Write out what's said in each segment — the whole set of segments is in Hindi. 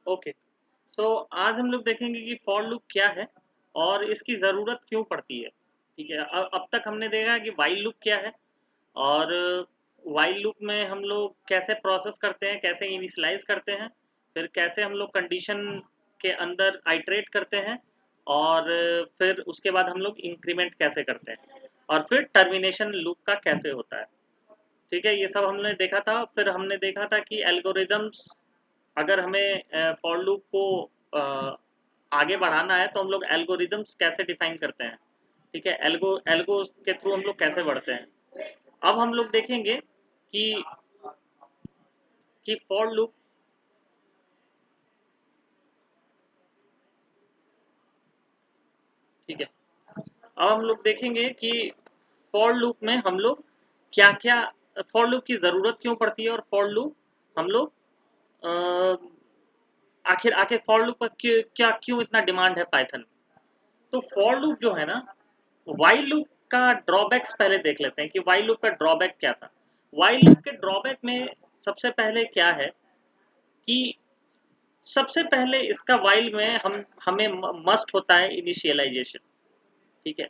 ओके। तो आज हम लोग देखेंगे कि फॉर लूप क्या है और इसकी ज़रूरत क्यों पड़ती है। ठीक है, अब तक हमने देखा कि वाइल लूप क्या है और वाइल लूप में हम लोग कैसे प्रोसेस करते हैं, कैसे इनिशियलाइज करते हैं, फिर कैसे हम लोग कंडीशन के अंदर आइटरेट करते हैं और फिर उसके बाद हम लोग इंक्रीमेंट कैसे करते हैं और फिर टर्मिनेशन लूप का कैसे होता है। ठीक है, ये सब हमने देखा था। फिर हमने देखा था कि एल्गोरिदम्स, अगर हमें फॉर लूप को अ, आगे बढ़ाना है तो हम लोग एल्गोरिदम्स कैसे डिफाइन करते हैं। ठीक है, एल्गो एल्गो के थ्रू हम लोग कैसे बढ़ते हैं। अब हम लोग देखेंगे कि फॉर लूप, ठीक है, अब हम लोग देखेंगे कि फॉर लूप में हम लोग क्या क्या, फॉर लूप की ज़रूरत क्यों पड़ती है और फॉर लूप हम लोग अ, आखिर आखिर फॉर लूप का क्या क्यों इतना डिमांड है पाइथन में। तो फॉर लूप जो है ना, वाइल लूप का ड्रॉबैक्स पहले देख लेते हैं कि वाइल लूप का ड्रॉबैक क्या था। वाइल लूप के ड्रॉबैक में सबसे पहले क्या है कि सबसे पहले इसका वाइल में हम हमें मस्ट होता है इनिशियलाइजेशन। ठीक है,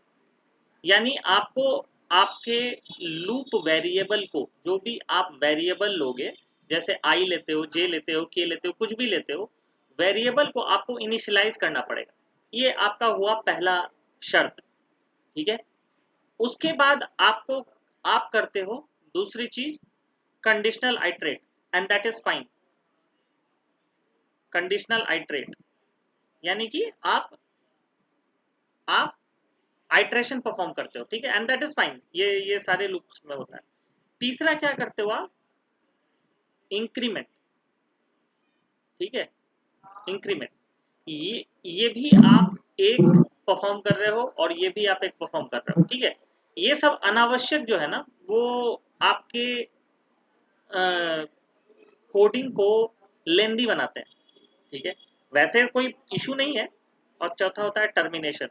यानी आपको आपके लूप वेरिएबल को, जो भी आप वेरिएबल लोगे, जैसे आई लेते हो, जे लेते हो, के लेते हो, कुछ भी लेते हो, वेरिएबल को आपको इनिशियलाइज करना पड़ेगा। ये आपका हुआ पहला शर्त। ठीक है, उसके बाद आपको आप करते हो दूसरी चीज, conditional iterate, and that is fine. Conditional iterate यानी कि आप आइट्रेशन परफॉर्म करते हो। ठीक है, एंड दैट इज फाइन, ये सारे लूप्स में होता है। तीसरा क्या करते हो आप, इंक्रीमेंट। ठीक है, इंक्रीमेंट, ये भी आप एक परफॉर्म कर रहे हो और ये भी आप एक परफॉर्म कर रहे हो। ठीक है, ये सब अनावश्यक जो है ना, वो आपके कोडिंग को लेंदी बनाते हैं। ठीक है, वैसे कोई इशू नहीं है। और चौथा होता है टर्मिनेशन,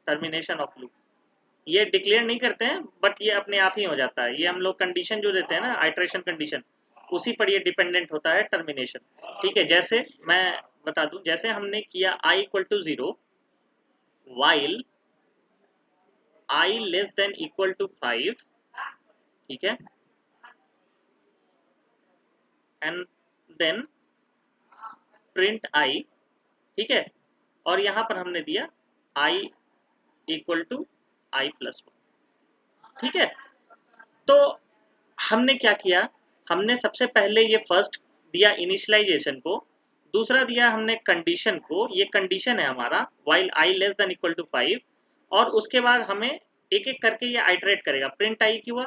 टर्मिनेशन ऑफ लूप। ये डिक्लेयर नहीं करते हैं बट ये अपने आप ही हो जाता है। ये हम लोग कंडीशन जो देते हैं ना, आइट्रेशन कंडीशन, उसी पर ये डिपेंडेंट होता है टर्मिनेशन। ठीक है, जैसे मैं बता दूं, जैसे हमने किया i equal to 0 while i less than equal to 5। ठीक है, एंड देन प्रिंट i। ठीक है, और यहां पर हमने दिया i equal to i plus 1। ठीक है, तो हमने क्या किया, हमने सबसे पहले ये फर्स्ट दिया इनिशियलाइजेशन को, दूसरा दिया हमने कंडीशन को, ये कंडीशन है हमारा while i less than equal to 5। और उसके बाद हमें एक एक करके ये आइटरेट करेगा, प्रिंट i की हुआ,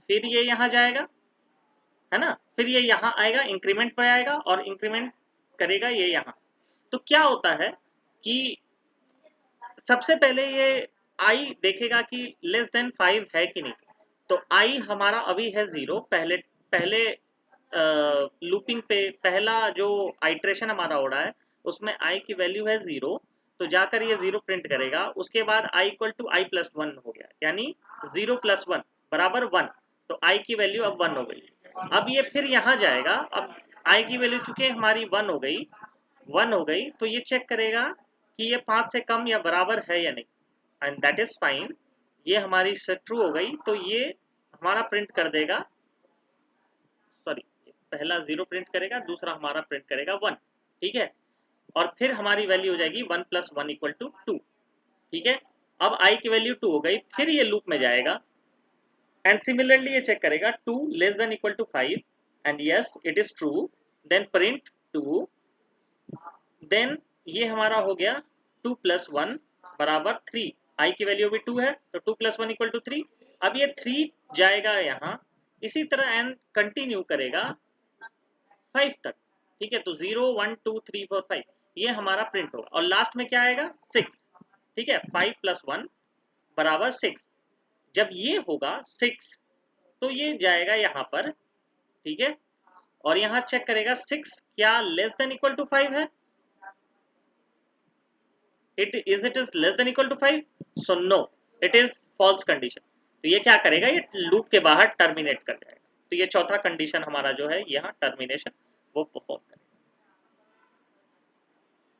फिर ये यहाँ जाएगा, है ना, फिर ये यहाँ आएगा, इंक्रीमेंट पर आएगा और इंक्रीमेंट करेगा ये यहाँ। तो क्या होता है कि सबसे पहले ये आई देखेगा कि लेस देन 5 है कि नहीं। तो आई हमारा अभी है 0। पहले पहले लूपिंग पे पहला जो आइट्रेशन हमारा हो रहा है उसमें आई की वैल्यू है 0। तो जाकर ये 0 प्रिंट करेगा। उसके बाद आई इक्वल टू आई प्लस 1 हो गया, यानी 0 प्लस 1 बराबर 1। तो आई की वैल्यू अब 1 हो गई। अब ये फिर यहाँ जाएगा। अब आई की वैल्यू चूंकि हमारी 1 हो गई, 1 हो गई, तो ये चेक करेगा कि ये 5 से कम या बराबर है या नहीं, एंड दैट इज फाइन। ये हमारी से ट्रू हो गई तो ये हमारा प्रिंट कर देगा, सॉरी, पहला 0 प्रिंट करेगा, दूसरा हमारा प्रिंट करेगा 1। ठीक है, और फिर हमारी वैल्यू हो जाएगी 1 प्लस 1 इक्वल टू 2। ठीक है, अब आई की वैल्यू 2 हो गई, फिर ये लूप में जाएगा एंड सिमिलरली ये चेक करेगा 2 less than equal to 5, and yes it is true, then print 2। Then ये हमारा हो गया 2 प्लस 1 बराबर 3। आई की वैल्यू भी 2 है तो 2 प्लस 1 इक्वल टू 3। अब ये 3 जाएगा यहाँ, इसी तरह एंड कंटिन्यू करेगा 5 तक। ठीक है, तो 0 1 2 3 4 5 ये हमारा प्रिंट होगा और लास्ट में क्या आएगा 6। ठीक है, 5 प्लस 1 बराबर 6। जब ये होगा 6 तो ये जाएगा यहाँ पर। ठीक है, और यहाँ चेक करेगा 6 क्या लेस देन इक्वल टू 5 है, it is less than equal to 5, so no, it is false condition। तो ये क्या करेगा, ये लूप के बाहर टर्मिनेट कर जाएगा। तो ये चौथा कंडीशन हमारा जो है यहाँ टर्मिनेशन वो परफॉर्म करेगा।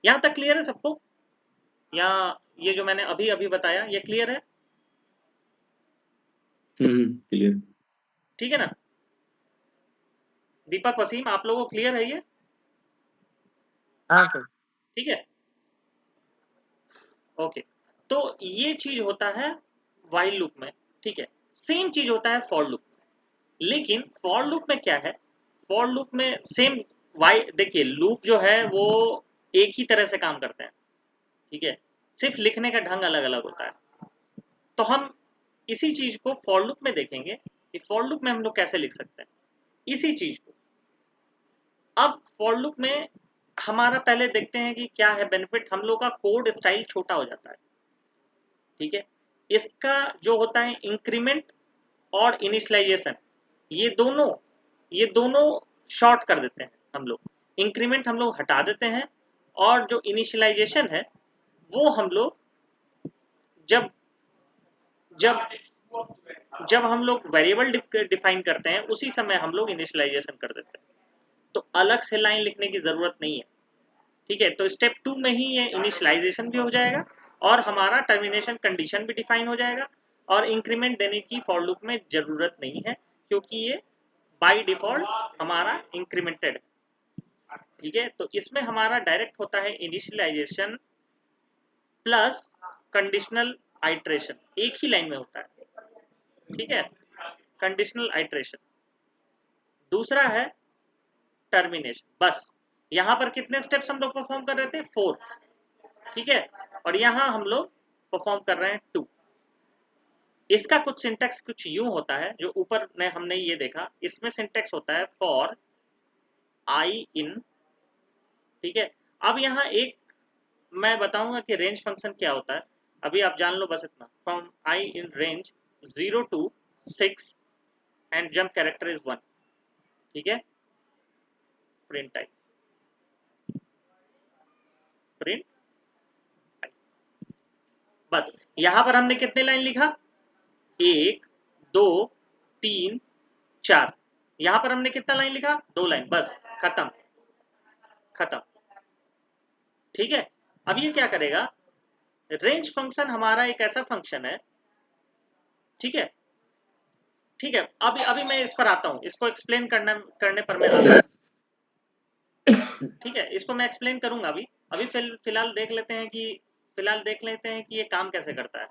यहाँ तक क्लियर है सबको? या ये जो मैंने अभी अभी बताया ये क्लियर है? क्लियर। ठीक है ना? दीपक, वसीम, आप लोगों को क्लियर है ये? हाँ सर। ठीक है, ओके। तो ये चीज होता है व्हाइल लूप में, ठीक है। सेम चीज होता है फॉर लूप में, लेकिन फॉर लूप में क्या है, फॉर लूप में सेम देखिए लूप जो है वो एक ही तरह से काम करते हैं, ठीक है, सिर्फ लिखने का ढंग अलग अलग होता है। तो हम इसी चीज को फॉर लूप में देखेंगे कि फॉर लूप में हम लोग कैसे लिख सकते हैं इसी चीज को। अब फॉर लूप में हमारा पहले देखते हैं कि क्या है बेनिफिट, हम लोग का कोड स्टाइल छोटा हो जाता है, ठीक है। इसका जो होता है इंक्रीमेंट और इनिशियलाइजेशन, ये दोनों शॉर्ट कर देते हैं हम लोग। इंक्रीमेंट हम लोग हटा देते हैं, और जो इनिशियलाइजेशन है वो हम लोग जब जब जब हम लोग वेरिएबल डिफाइन करते हैं उसी समय हम लोग इनिशियलाइजेशन कर देते हैं। तो अलग से लाइन लिखने की जरूरत नहीं है, ठीक है। तो स्टेप 2 में ही ये इनिशियलाइजेशन भी हो जाएगा और हमारा टर्मिनेशन कंडीशन भी डिफाइन हो जाएगा, और इंक्रीमेंट देने की फॉर लूप में जरूरत नहीं है क्योंकि ये बाय डिफॉल्ट हमारा इंक्रीमेंटेड है, ठीक है। तो इसमें हमारा डायरेक्ट होता है इनिशियलाइजेशन प्लस कंडीशनल आइट्रेशन, एक ही लाइन में होता है, ठीक है, कंडीशनल आइट्रेशन। दूसरा है टर्मिनेशन। बस यहाँ पर कितने स्टेप्स हम लोग परफॉर्म कर रहे थे? 4, ठीक है। और यहाँ हम लोग परफॉर्म कर रहे हैं 2। इसका कुछ सिंटेक्स कुछ यूं होता है, जो ऊपर में हमने ये देखा, इसमें सिंटेक्स होता है फॉर आई इन, ठीक है। अब यहाँ एक मैं बताऊंगा कि रेंज फंक्शन क्या होता है, अभी आप जान लो बस इतना। From I in range 0 to 6 and jump character is 1, ठीक है। प्रिंट टाइप, प्रिंट, बस यहां पर हमने कितने लाइन लिखा? 1 2 3 4। यहां पर हमने कितना लाइन लिखा? 2 लाइन, बस खत्म खत्म, ठीक है। अब ये क्या करेगा, रेंज फंक्शन हमारा एक ऐसा फंक्शन है, ठीक है, ठीक है। अभी अभी मैं इस पर आता हूं, इसको एक्सप्लेन करने पर मैं आता हूं, ठीक है। इसको मैं एक्सप्लेन करूंगा अभी। अभी फिलहाल देख लेते हैं कि ये काम कैसे करता है,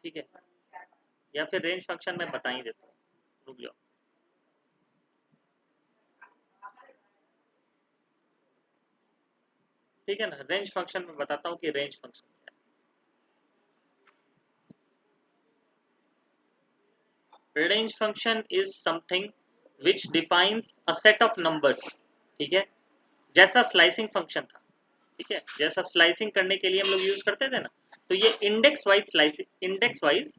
ठीक है। या फिर रेंज फंक्शन में बता ही देता हूँ, रुक जाओ। ठीक है ना, रेंज फंक्शन में बताता हूँ कि रेंज फंक्शन क्या है। Range function is something which defines a set of numbers, ठीक है, जैसा स्लाइसिंग फंक्शन था, ठीक है, जैसा स्लाइसिंग करने के लिए हम लोग यूज करते थे ना। तो ये इंडेक्स वाइज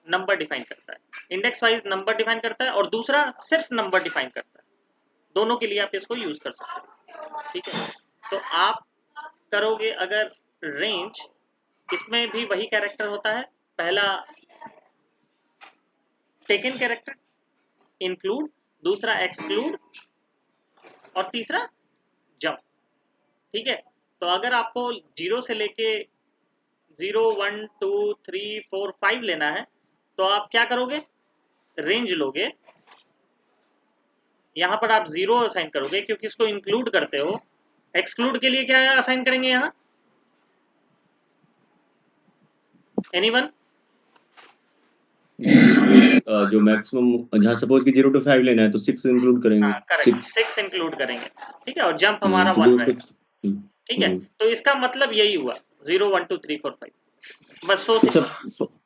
नंबर डिफाइन करता है, इंडेक्स वाइज नंबर डिफाइन करता है, और दूसरा सिर्फ नंबर डिफाइन करता है। दोनों के लिए आप इसको यूज कर सकते हो, ठीक है। तो आप करोगे अगर रेंज, इसमें भी वही कैरेक्टर होता है, पहला टेकन कैरेक्टर, इंक्लूड, दूसरा एक्सक्लूड, और तीसरा जंप, ठीक है। तो अगर आपको 0 से लेके 0 1 2 3 4 5 लेना है, तो आप क्या करोगे, रेंज लोगे, यहाँ पर आप 0 असाइन करोगे क्योंकि इसको इंक्लूड करते हो। एक्सक्लूड के लिए क्या असाइन करेंगे यहाँ? एनीवन? जो मैक्सिमम, जहाँ सपोज कि 0 to 5 लेना है तो 6 इंक्लूड करेंगे। हाँ करेक्ट, 6 इंक्लूड करेंगे, ठीक है। और जंप हमारा जो 1 उसको रहेगा, ठीक है। तो इसका मतलब यही हुआ 0 1 2 3 4 5, बस सो सिंपल।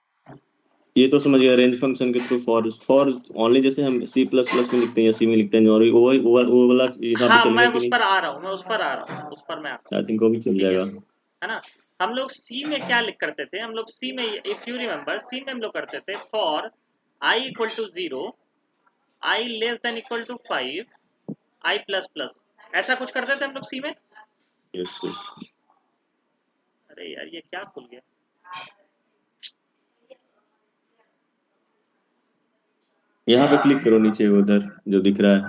ये तो समझ गया रेंज फंक्शन के थ्रू फॉर ओनली, जैसे हम C++ में लिखते हैं या C में लिखते हैं, और वो वाला यहाँ पे हाँ मैं चलेगा कि उस नहीं? पर आ रहा हूँ, उस पर आ रहा हूँ, आई थिंक वो भी चल ठीक जाएगा। है ना। हम लोग सी में क्या लिख करते थे, हम लोग सी में, इफ यू रिमेम्बर, सी में हम लोग करते थे for i equal to 0, i less than equal to 5, i plus plus, ऐसा कुछ करते थे हम लोग सी में। Yes yes. अरे यार ये क्या खुल गया, यहाँ पे क्लिक करो नीचे उधर जो दिख रहा है।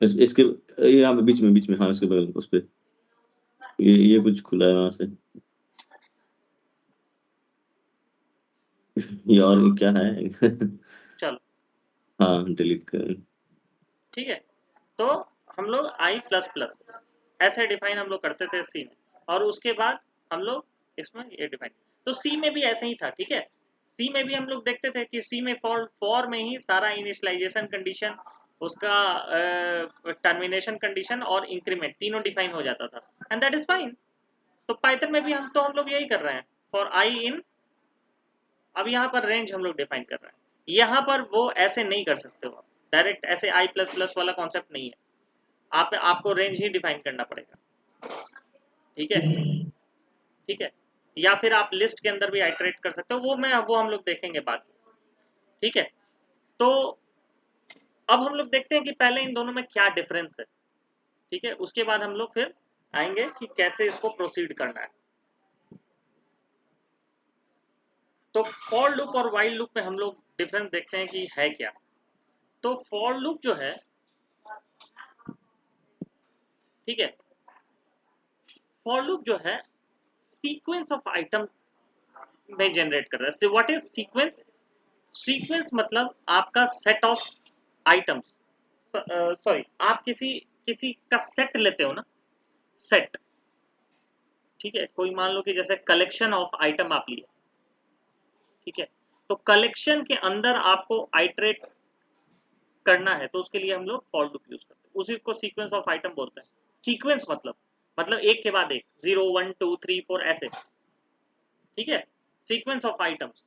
इसके यहाँ पे बीच में हाँ इसके बगल उस पे ये कुछ खुला है वहां से। ये और क्या है? चलो हाँ डिलीट कर। ठीक है, तो हम लोग आई प्लस प्लस ऐसे डिफाइन हम लोग करते थे सी में, और उसके बाद हम लोग इसमें ये डिफाइन, तो सी में भी ऐसे ही था। ठीक है, सी में भी हम लोग देखते थे कि सी में फॉर में ही सारा इनिशियलाइजेशन कंडीशन, उसका टर्मिनेशन कंडीशन और इंक्रीमेंट तीनों डिफाइन हो जाता था, एंड दैट इज फाइन। तो पाइथन में भी हम लोग यही कर रहे हैं फॉर आई इन। अब यहाँ पर रेंज हम लोग डिफाइन कर रहे हैं, यहाँ पर वो ऐसे नहीं कर सकते हो, डायरेक्ट ऐसे आई प्लस प्लस वाला कॉन्सेप्ट नहीं है, आपको रेंज ही डिफाइन करना पड़ेगा। ठीक है, ठीक है, या फिर आप लिस्ट के अंदर भी आइटरेट कर सकते हो, वो हम लोग देखेंगे बाद में। ठीक है, तो अब हम लोग देखते हैं कि पहले इन दोनों में क्या डिफरेंस है। ठीक है, उसके बाद हम लोग फिर आएंगे कि कैसे इसको प्रोसीड करना है। तो फॉर लूप और वाइल लूप में हम लोग डिफरेंस देखते हैं कि है क्या। तो फॉर लूप जो है, ठीक है, फॉर लूप जो है सीक्वेंस ऑफ आइटम में जनरेट कर रहा है। What is sequence? सीक्वेंस मतलब आपका सेट ऑफ आइटम्स, सॉरी आप किसी किसी का सेट लेते हो ना, सेट। ठीक है, कोई मान लो कि जैसे कलेक्शन ऑफ आइटम आप लिए, ठीक है, तो कलेक्शन के अंदर आपको आइटरेट करना है, तो उसके लिए हम लोग फॉर लूप यूज करते हैं, उसी को सीक्वेंस ऑफ आइटम बोलते हैं। सीक्वेंस मतलब एक के बाद एक, 0 1 2 3 4 ऐसे। ठीक है, सीक्वेंस ऑफ आइटम्स,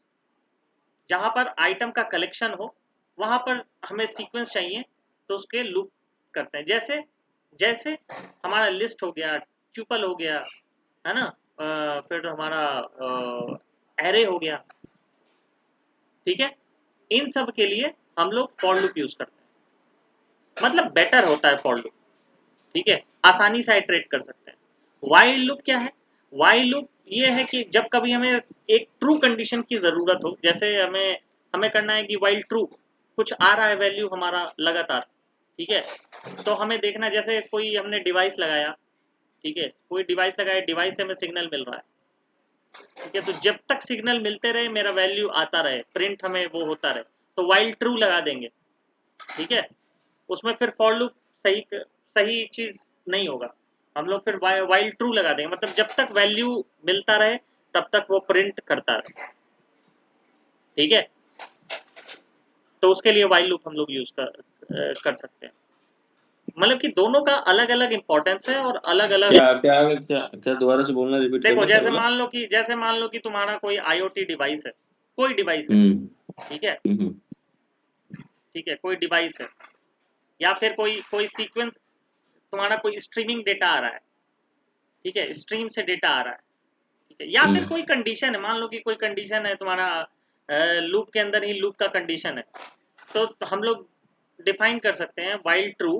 जहां पर आइटम का कलेक्शन हो वहां पर हमें सीक्वेंस चाहिए, तो उसके लूप करते हैं। जैसे जैसे हमारा लिस्ट हो गया, ट्यूपल हो गया, है ना, फिर हमारा एरे हो गया। ठीक है, इन सब के लिए हम लोग फॉर लूप यूज करते हैं, मतलब बेटर होता है फॉर लूप। ठीक है, आसानी से आइटरेट कर सकते हैं। वाइल लूप क्या है? वाइल लूप ये है कि जब कभी हमें एक ट्रू कंडीशन की जरूरत हो, जैसे हमें हमें करना है कि वाइल ट्रू कुछ आ रहा है वैल्यू हमारा लगातार। ठीक है, तो हमें देखना, जैसे कोई हमने डिवाइस लगाया, ठीक है, कोई डिवाइस लगाया, डिवाइस से हमें सिग्नल मिल रहा है। ठीक है, तो जब तक सिग्नल मिलते रहे, मेरा वैल्यू आता रहे, प्रिंट हमें वो होता रहे, तो वाइल ट्रू लगा देंगे। ठीक है, उसमें फिर फॉर लूप सही सही चीज नहीं होगा, हम लोग फिर वाइल ट्रू लगा देंगे, मतलब जब तक वैल्यू मिलता रहे तब तक वो प्रिंट करता रहे। ठीक है, तो उसके लिए वाइल लूप हम लोग यूज कर सकते हैं। मतलब कि दोनों का अलग अलग इंपॉर्टेंस है और अलग अलग। क्या क्या क्या क्या दोबारा से बोलना, रिपीट देखो, करना, क्या बोला? जैसे मान लो कि तुम्हारा कोई आईओटी डिवाइस है, कोई डिवाइस है। ठीक है, हम्म। ठीक है, कोई डिवाइस है, या फिर कोई कोई सीक्वेंस, तुम्हारा कोई स्ट्रीमिंग डेटा आ रहा है। ठीक है, स्ट्रीम से डेटा आ रहा है। ठीक है, या फिर कोई कंडीशन है, मान लो कि कोई कंडीशन है तुम्हारा, लूप के अंदर ही लूप का कंडीशन है, तो हम लोग डिफाइन कर सकते हैं वाइल ट्रू।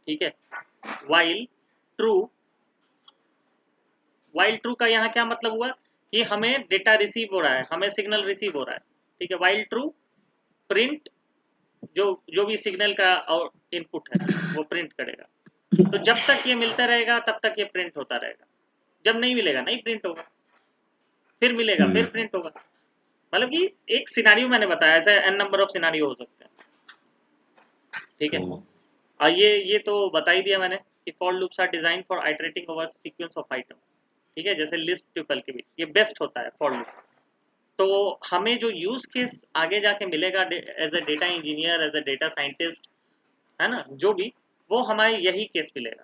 ठीक है, वाइल ट्रू, वाइल ट्रू का यहाँ क्या मतलब हुआ कि हमें डेटा रिसीव हो रहा है, हमें सिग्नल रिसीव हो रहा है। ठीक है, वाइल ट्रू प्रिंट, जो जो भी सिग्नल का इनपुट है वो प्रिंट करेगा। तो जब तक ये मिलता रहेगा तब तक ये प्रिंट होता रहेगा, जब नहीं मिलेगा नहीं प्रिंट होगा, फिर मिलेगा फिर प्रिंट होगा। मतलब कि एक सिनारियो मैंने बताया, ऐसे एन नंबर ऑफ सिनारियो हो सकते हैं। ठीक है, और ये तो बता ही दिया मैंने कि for loops are design for iterating over sequence of item. ठीक है, जैसे लिस्ट ट्यूपल के बीच ये बेस्ट होता है फॉर लूप। तो हमें जो यूज केस आगे जाके मिलेगा as a data engineer, as a data scientist, है ना, जो भी, वो हमारे यही केस मिलेगा।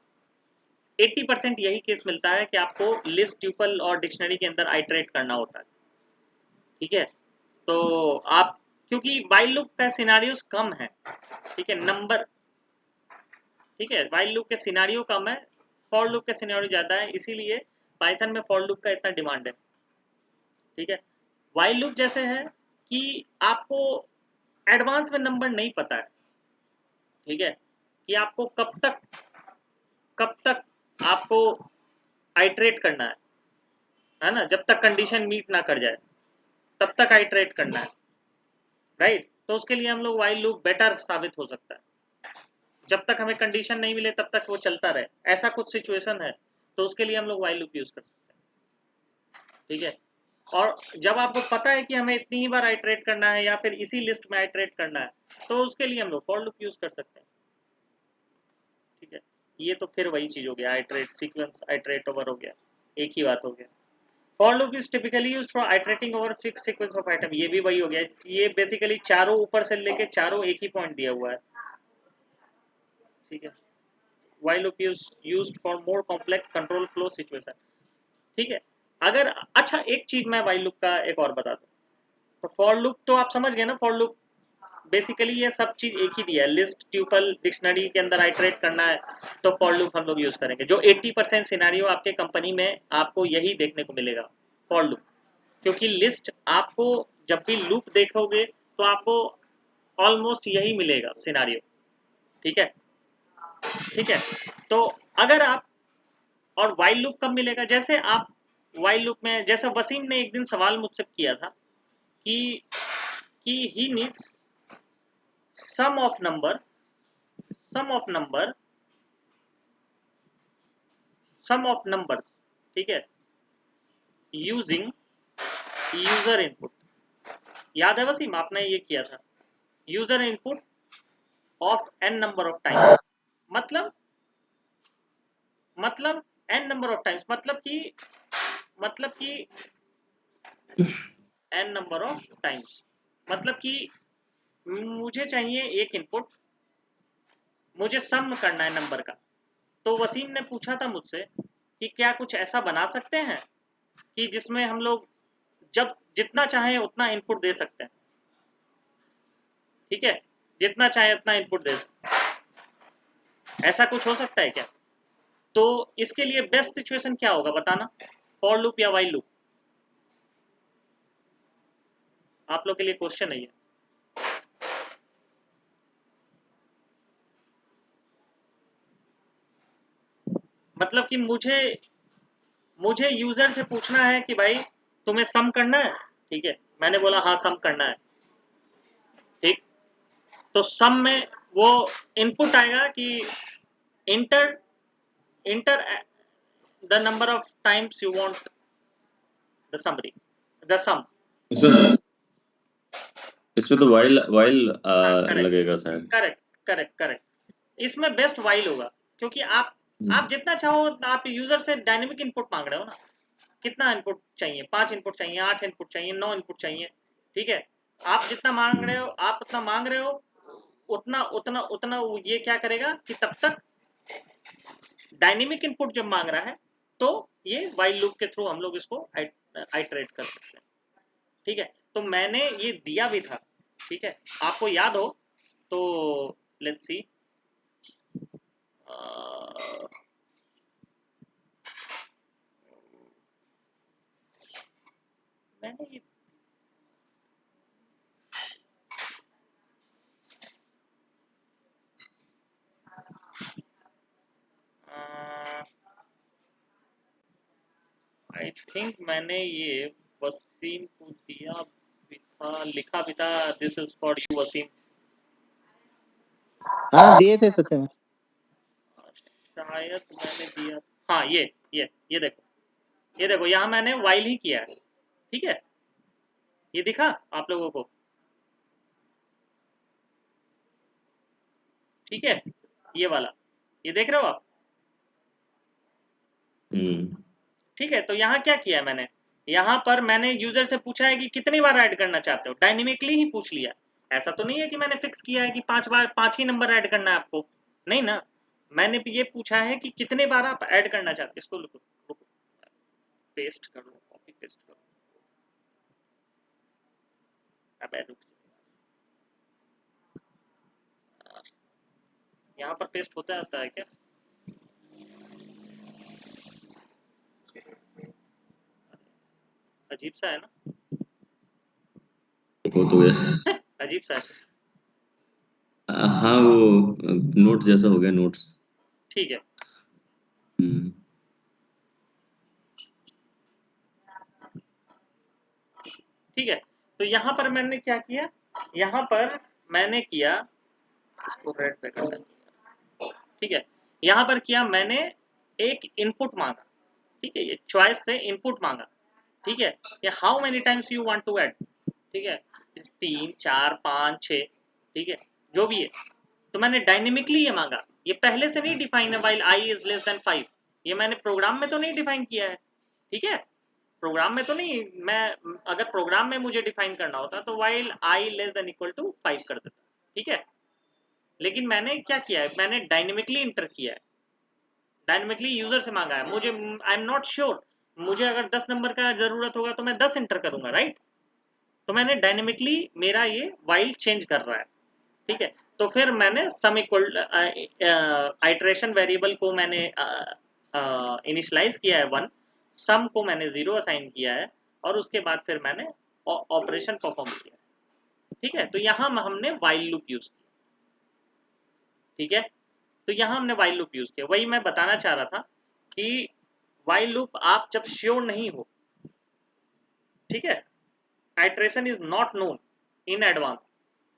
80% यही केस मिलता है कि आपको लिस्ट ट्यूपल और डिक्शनरी के अंदर आइटरेट करना होता है। ठीक है, तो आप, क्योंकि वाइल लूप का सिनारियोस कम है, ठीक है, नंबर, ठीक है, वाइल लूप के सिनारियो कम है, फॉर लूप के सिनारियो ज्यादा है, इसीलिए पाइथन में फॉर लूप का इतना डिमांड है। ठीक है, वाइल लूप जैसे है कि आपको एडवांस में नंबर नहीं पता है। ठीक है, कि आपको कब तक आपको आइटरेट करना है ना, जब तक कंडीशन मीट ना कर जाए तब तक आइटरेट करना है, राइट। तो उसके लिए हम लोग वाइल लूप बेटर साबित हो सकता है। जब तक हमें कंडीशन नहीं मिले तब तक वो चलता रहे, ऐसा कुछ सिचुएशन है तो उसके लिए हम लोग वाइल लूप यूज कर सकते हैं। ठीक है, और जब आपको पता है कि हमें इतनी ही बार आइटरेट करना है या फिर इसी लिस्ट में आइटरेट करना है तो उसके लिए हम लोग फॉर लूप यूज कर सकते हैं। ठीक है, ये तो फिर वही चीज हो गया, आइटरेट सीक्वेंस आइटरेट ओवर हो गया, एक ही बात हो गया। For loop is typically used for iterating over fix sequence of item, ये भी वही हो गया, ये बेसिकली चारों ऊपर से लेके चारों एक ही पॉइंट दिया हुआ है। ठीक है, while loop is used for more complex control flow situation। ठीक है, अगर अच्छा एक चीज मैं while loop का एक और बता दूं, तो for loop तो आप समझ गए ना, for loop बेसिकली ये सब चीज एक ही दिया है, लिस्ट ट्यूपल डिक्शनरी के अंदर आइटरेट करना है तो फॉर लूप हम लोग यूज करेंगे। जो 80% सिनेरियो आपके कंपनी में आपको यही देखने को मिलेगा, फॉर लूप, क्योंकि लिस्ट आपको जब भी लूप देखोगे तो आपको ऑलमोस्ट यही मिलेगा सिनेरियो। ठीक है, ठीक है, तो अगर आप, और वाइल लूप कब मिलेगा, जैसे आप वाइल लूप में, जैसा वसीम ने एक दिन सवाल मुझसे किया था कि he needs sum of number, sum of number, sum of numbers, ठीक है, यूजिंग यूजर इनपुट। याद है वसीम, आपने ये किया था, user input of n number of times, मतलब एन नंबर ऑफ टाइम्स, मतलब कि एन नंबर ऑफ टाइम्स, मतलब कि मुझे चाहिए एक इनपुट, मुझे सम करना है नंबर का। तो वसीम ने पूछा था मुझसे कि क्या कुछ ऐसा बना सकते हैं कि जिसमें हम लोग जब जितना चाहे उतना इनपुट दे सकते हैं। ठीक है, जितना चाहे उतना इनपुट दे सकते हैं, ऐसा कुछ हो सकता है क्या? तो इसके लिए बेस्ट सिचुएशन क्या होगा बताना, फॉर लूप या वाइल लूप? आप लोग के लिए क्वेश्चन है ये। मतलब कि मुझे यूजर से पूछना है कि भाई तुम्हें सम करना है, ठीक है, मैंने बोला हाँ सम करना है, ठीक, तो सम में वो इनपुट आएगा कि enter enter the number of times you want the summary, the sum. इसमें इसमें तो वाइल वाइल हाँ करेक्ट, लगेगा शायद। करेक्ट, करेक्ट, करेक्ट, इसमें बेस्ट वाइल होगा, क्योंकि आप जितना चाहो, आप यूजर से डायनेमिक इनपुट मांग रहे हो ना, कितना इनपुट चाहिए, 5 इनपुट चाहिए, 8 इनपुट चाहिए, 9 इनपुट चाहिए, ठीक है, आप जितना मांग रहे हो, आप उतना मांग रहे हो, उतना उतना उतना ये क्या करेगा कि तब तक डायनेमिक इनपुट जब मांग रहा है तो ये वाइल लूप के थ्रू हम लोग इसको आइटरेट कर सकते हैं। ठीक है, तो मैंने ये दिया भी था, ठीक है, आपको याद हो तो लेट्स सी, मैंने ये आई थिंक मैंने ये वसीम को दिया भी था, लिखा भी था, this is for you Wasim. हाँ दिए थे सच में, शायद मैंने दिया, हाँ ये देखो, ये देखो यहाँ मैंने वाइल ही किया है। ठीक है, ये दिखा आप लोगों को? ठीक है, ये वाला, ये देख रहे हो आप? ठीक है, तो यहाँ क्या किया है मैंने, यहाँ पर मैंने यूजर से पूछा है कि कितनी बार ऐड करना चाहते हो, डायनेमिकली ही पूछ लिया। ऐसा तो नहीं है कि मैंने फिक्स किया है कि 5 बार 5 ही नंबर ऐड करना है आपको, नहीं ना, मैंने भी ये पूछा है कि कितने बार आप ऐड करना चाहते हो। इसको रुको, पेस्ट करो, कॉपी पेस्ट करो, अब रुक, यहाँ पर पेस्ट होता रहता है क्या? अजीब सा है ना, हो तो गया। अजीब सा है। हाँ वो नोट जैसा हो गया, नोट्स। ठीक है, ठीक है, तो यहाँ पर मैंने क्या किया, यहाँ पर मैंने किया, इसको रेड पे कर दिया, ठीक है, यहाँ पर किया मैंने एक इनपुट मांगा, ठीक है, ये चॉइस से इनपुट मांगा, ठीक है, ये how many times you want to add, ठीक है, 3 4 5 6, ठीक है, जो भी है, तो मैंने डायनेमिकली ये मांगा, ये पहले से नहीं डिफाइन है while i is less then 5, ये मैंने प्रोग्राम में तो नहीं डिफाइन किया है, ठीक है, प्रोग्राम में तो नहीं, मैं अगर प्रोग्राम में मुझे डिफाइन करना होता तो while i less than equal to 5 कर देता, ठीक है, लेकिन मैंने क्या किया है, मैंने डायनेमिकली इंटर किया है, डायनेमिकली यूजर से मांगा है, मुझे आई एम नॉट श्योर, मुझे अगर 10 नंबर का जरूरत होगा तो मैं 10 इंटर करूंगा, राइट, तो मैंने डायनेमिकली मेरा ये वाइल चेंज कर रहा है, ठीक है, तो फिर मैंने सम इक्वल आइटरेशन वेरिएबल को मैंने इनिशियलाइज किया है 1, सम को मैंने 0 असाइन किया है, और उसके बाद फिर मैंने ऑपरेशन परफॉर्म किया, ठीक है, तो यहाँ हमने वाइल लूप यूज किया, ठीक है, तो यहाँ हमने वाइल लूप यूज किया, वही मैं बताना चाह रहा था कि वाइल लूप आप जब श्योर नहीं हो, ठीक है, iteration is not known in advance,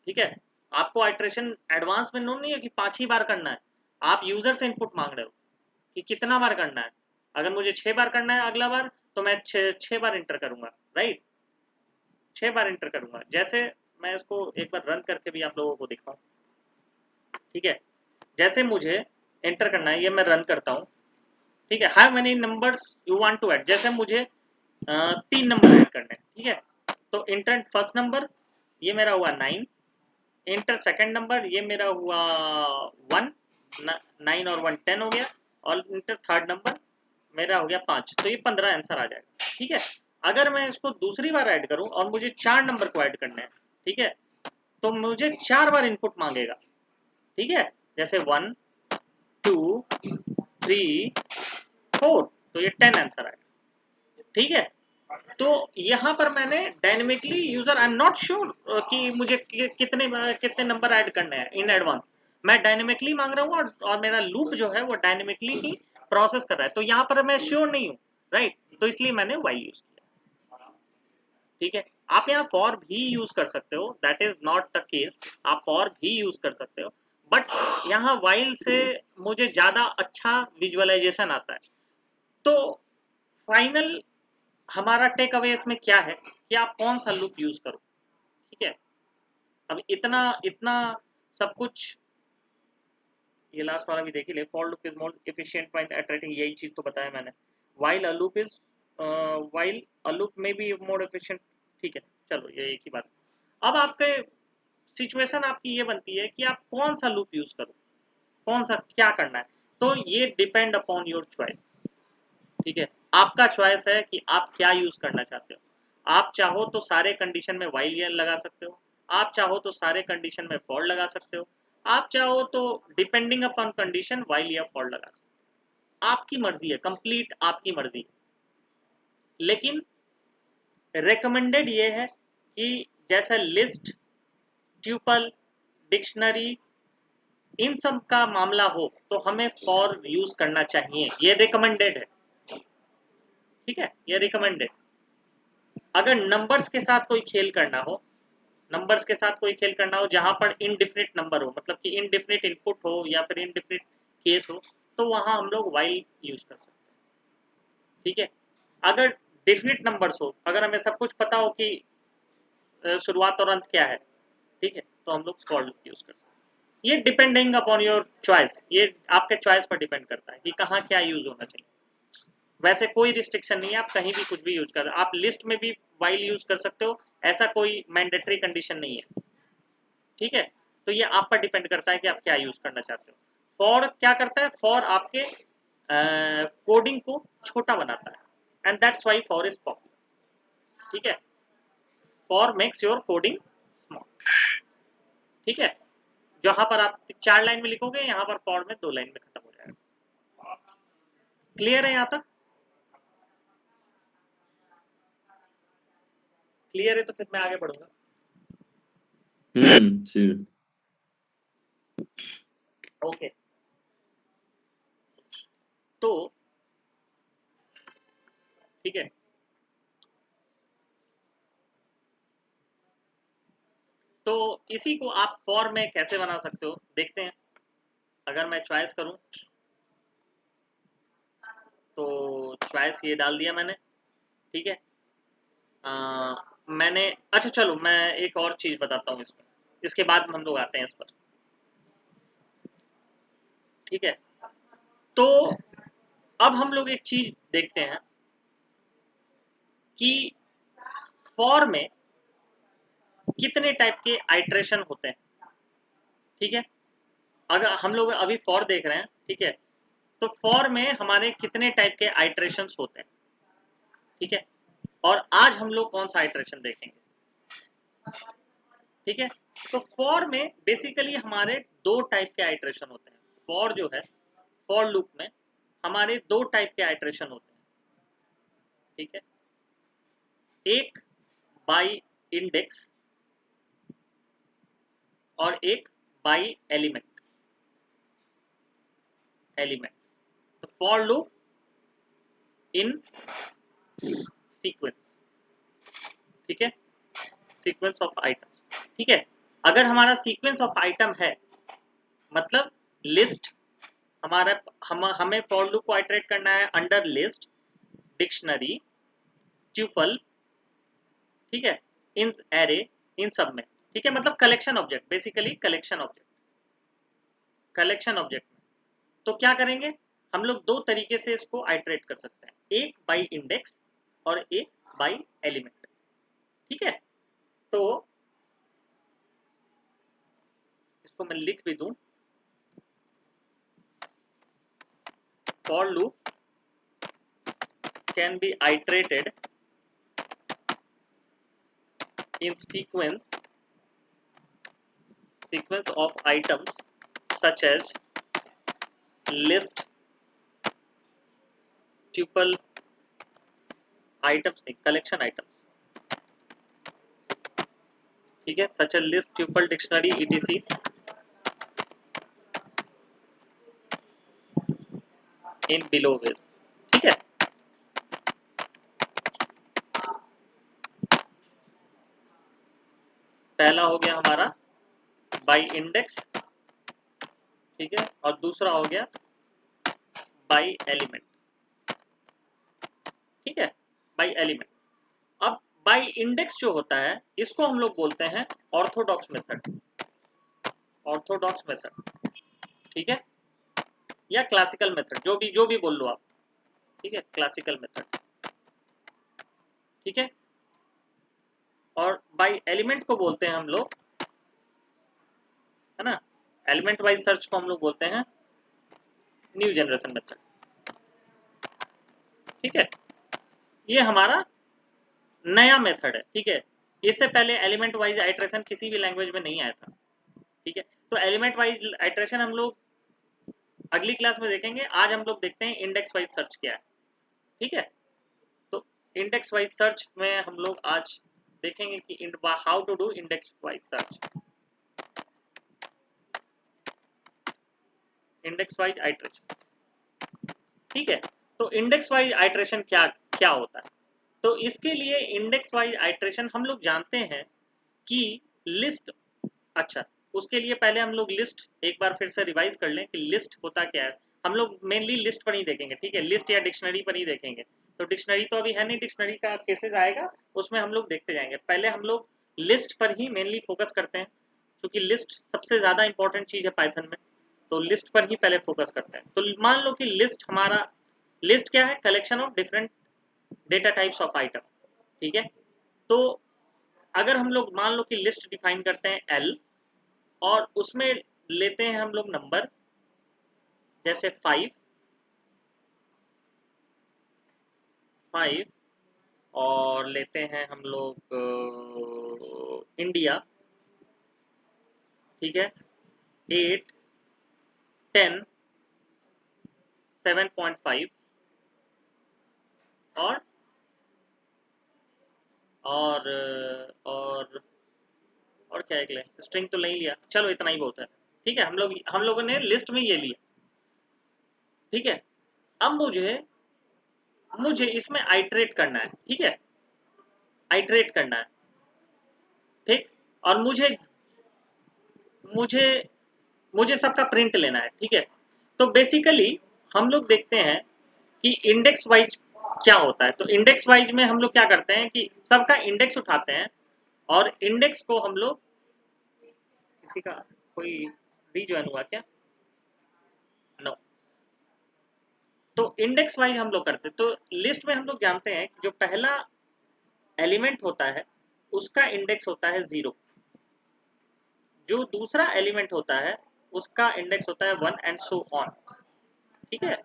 ठीक है, आपको आइटरेशन एडवांस में नोन नहीं है कि 5 ही बार करना है, आप यूजर से इनपुट मांग रहे हो कि कितना बार करना है, अगर मुझे 6 बार करना है अगला बार, तो मैं 6 बार इंटर करूंगा, राइट, 6 बार इंटर करूंगा, जैसे मैं इसको एक बार रन करके भी आप लोगों को दिखाऊं, ठीक है, जैसे मुझे एंटर करना है, ये मैं रन करता हूँ, ठीक है, how many numbers you want to add, जैसे मुझे 3 नंबर ऐड करने हैं, ठीक है, तो इंटर फर्स्ट नंबर, ये मेरा हुआ 9, इंटर सेकंड नंबर, ये मेरा हुआ 1, 9 और 1 10 हो गया, और इंटर थर्ड नंबर मेरा हो गया 5, तो ये 15 आंसर आ जाएगा, ठीक है, अगर मैं इसको दूसरी बार ऐड करूं और मुझे 4 नंबर को ऐड करने हैं, ठीक है, तो मुझे 4 बार इनपुट मांगेगा, ठीक है, जैसे 1 2 3 4, तो ये 10 आंसर आएगा, ठीक है, तो यहाँ पर मैंने dynamically user I am not sure कि मुझे कितने कितने नंबर ऐड करने हैं इन एडवांस, मैं डायनेमिकली मांग रहा हूँ, और मेरा लूप जो है वो डायनेमिकली ही प्रोसेस कर रहा है, तो यहाँ पर मैं श्योर नहीं हूँ, राइट, तो इसलिए मैंने वाइल यूज किया, ठीक है, आप यहाँ फॉर भी यूज कर सकते हो, that is not the case, आप फॉर भी यूज कर सकते हो, बट यहाँ वाइल से मुझे ज्यादा अच्छा विजुअलाइजेशन आता है, तो फाइनल हमारा टेक अवे इसमें क्या है कि आप कौन सा लूप यूज करो, ठीक है, अब इतना इतना सब कुछ, ये लास्ट वाला भी देख ही ले, for loop is more efficient while iterating, यही चीज तो बताया मैंने, while a loop is while a loop में बी मोर एफिशिएंट, ठीक है, चलो ये एक ही बात, अब आपके सिचुएशन आपकी ये बनती है कि आप कौन सा लूप यूज करो, कौन सा क्या करना है, तो ये डिपेंड अपॉन योर चॉइस, ठीक है, आपका चॉइस है कि आप क्या यूज करना चाहते हो, आप चाहो तो सारे कंडीशन में वाइल लगा सकते हो, आप चाहो तो सारे कंडीशन में फॉर लगा सकते हो, आप चाहो तो डिपेंडिंग अपॉन कंडीशन वाइल या फॉर लगा सकते हो, आपकी मर्जी है, कंप्लीट आपकी मर्जी है, लेकिन रेकमेंडेड ये है कि जैसे लिस्ट, ट्यूपल, डिक्शनरी, इन सब का मामला हो तो हमें फॉर यूज करना चाहिए, ये रिकमेंडेड है, ठीक है, ये रिकमेंडेड, अगर नंबर्स के साथ कोई खेल करना हो, नंबर्स के साथ कोई खेल करना हो जहां पर इनडिफिनिट नंबर हो, मतलब कि इनडिफिनिट इनपुट हो या फिर इनडिफिनिट केस हो, तो वहां हम लोग वाइल यूज कर सकते हैं, ठीक है, अगर डिफिनिट नंबर्स हो, अगर हमें सब कुछ पता हो कि शुरुआत और अंत क्या है, ठीक है, तो हम लोग फॉर लूप यूज कर सकते हैं, ये डिपेंडिंग अपॉन योर चॉइस, ये आपके चॉइस पर डिपेंड करता है कि कहाँ क्या यूज होना चाहिए, वैसे कोई रिस्ट्रिक्शन नहीं है, आप कहीं भी कुछ भी यूज कर, आप लिस्ट में भी वाइल यूज कर सकते हो, ऐसा कोई मैंडेटरी कंडीशन नहीं है, ठीक है, तो ये आप पर डिपेंड करता है कि आप क्या यूज करना चाहते हो, फॉर क्या करता है, फॉर आपके कोडिंग को छोटा बनाता है, and that's why for is popular, ठीक है, for makes your coding small, ठीक है, जहां पर आप 4 लाइन में लिखोगे, यहाँ पर फॉर में 2 लाइन में खत्म हो जाएगा, क्लियर है यहाँ तक, क्लियर है, तो फिर मैं आगे बढ़ूंगा, sure. ओके, तो ठीक है, तो इसी को आप फॉर में कैसे बना सकते हो देखते हैं, अगर मैं चॉइस करूं तो चॉइस ये डाल दिया मैंने, ठीक है। मैंने, अच्छा चलो मैं एक और चीज बताता हूँ इसमें, इसके बाद हम लोग आते हैं इस पर, ठीक है। तो अब हम लोग एक चीज देखते हैं कि फॉर में कितने टाइप के आइट्रेशन होते हैं, ठीक है। अगर हम लोग अभी फॉर देख रहे हैं, ठीक है, तो फॉर में हमारे कितने टाइप के आइट्रेशंस होते हैं, ठीक है। और आज हम लोग कौन सा आइट्रेशन देखेंगे, ठीक है। तो फॉर में बेसिकली हमारे दो टाइप के आइट्रेशन होते हैं। फॉर जो है, फॉर लूप में हमारे दो टाइप के आइट्रेशन होते हैं, ठीक है। एक बाई इंडेक्स और एक बाई एलिमेंट। तो फॉर लूप इन सीक्वेंस, ठीक है, सीक्वेंस ऑफ आइटम, ठीक है। अगर हमारा सीक्वेंस ऑफ आइटम है, मतलब लिस्ट हमारा, हमें फॉर लूप को आइटरेट करना है अंडर लिस्ट, डिक्शनरी, ट्यूपल, ठीक है, इन एरे, इन सब में, ठीक है। मतलब collection object, basically collection object में। तो क्या करेंगे हम लोग, दो तरीके से इसको आइटरेट कर सकते हैं, एक बाई इंडेक्स और एक बाई एलिमेंट, ठीक है। तो इसको मैं लिख भी दूं, for loop can be iterated in sequence of items such as list, tuple, items नहीं, collection items, ठीक है, such as list, tuple, dictionary, etc. in below ways, ठीक है। पहला हो गया हमारा बाई इंडेक्स, ठीक है, और दूसरा हो गया बाई एलिमेंट, ठीक है, बाई एलिमेंट। अब बाई इंडेक्स जो होता है इसको हम लोग बोलते हैं ऑर्थोडॉक्स मेथड, ऑर्थोडॉक्स मेथड, ठीक है, या क्लासिकल मेथड, जो भी बोल लो आप, ठीक है, क्लासिकल मेथड, ठीक है। और बाई एलिमेंट को बोलते हैं हम लोग, है ना, एलिमेंट वाइज सर्च को हम लोग बोलते हैं न्यू जनरेशन मेथड, ठीक है। ये हमारा नया मेथड है, ठीक है। इससे पहले एलिमेंट वाइज आइट्रेशन किसी भी लैंग्वेज में नहीं आया था, ठीक है। तो एलिमेंट वाइज आइट्रेशन हम लोग अगली क्लास में देखेंगे। आज हम लोग देखते हैं इंडेक्स वाइज सर्च क्या है, ठीक है। तो इंडेक्स वाइज सर्च में हम लोग आज देखेंगे कि how to do index wise search, index wise iteration, ठीक है। तो इंडेक्स वाइज आइट्रेशन क्या क्या होता है, तो इसके लिए इंडेक्स वाइज आइट्रेशन हम लोग जानते हैं कि लिस्ट, अच्छा उसके लिए पहले हम लोग लिस्ट एक बार फिर से रिवाइज कर लें कि लिस्ट होता क्या है। हम लोग मेनली लिस्ट पर ही देखेंगे, ठीक है, लिस्ट या डिक्शनरी पर ही देखेंगे। तो डिक्शनरी तो अभी है नहीं, डिक्शनरी का केसेस आएगा, उसमें हम लोग देखते जाएंगे। पहले हम लोग लिस्ट पर ही मेनली फोकस करते हैं, क्योंकि लिस्ट सबसे ज़्यादा इंपॉर्टेंट चीज़ है पाइथन में। तो लिस्ट पर ही पहले फोकस करते हैं। तो मान लो कि लिस्ट हमारा, लिस्ट क्या है, collection of different data types of item, ठीक है। तो अगर हम लोग मान लो कि लिस्ट डिफाइन करते हैं एल, और उसमें लेते हैं हम लोग नंबर, जैसे 5 5, और लेते हैं हम लोग इंडिया, ठीक है, 8 10 7.5, और और और और क्या है, स्ट्रिंग तो नहीं लिया, चलो इतना ही बहुत है, ठीक है। हम लोगों ने लिस्ट में ये लिया, ठीक है। अब मुझे इसमें आइटरेट करना है, ठीक है, आइटरेट करना है, ठीक। और मुझे मुझे मुझे सबका प्रिंट लेना है, ठीक है। तो बेसिकली हम लोग देखते हैं कि इंडेक्स वाइज क्या होता है। तो इंडेक्स वाइज में हम लोग क्या करते हैं कि सबका इंडेक्स उठाते हैं और इंडेक्स को हम लोग, किसी का कोई रीजॉइन हुआ क्या? नो। तो इंडेक्स वाइज हम लोग करते हैं। तो लिस्ट में हम लोग जानते हैं कि जो पहला एलिमेंट होता है उसका इंडेक्स होता है 0, जो दूसरा एलिमेंट होता है उसका इंडेक्स होता है 1 एंड सो ऑन, ठीक है,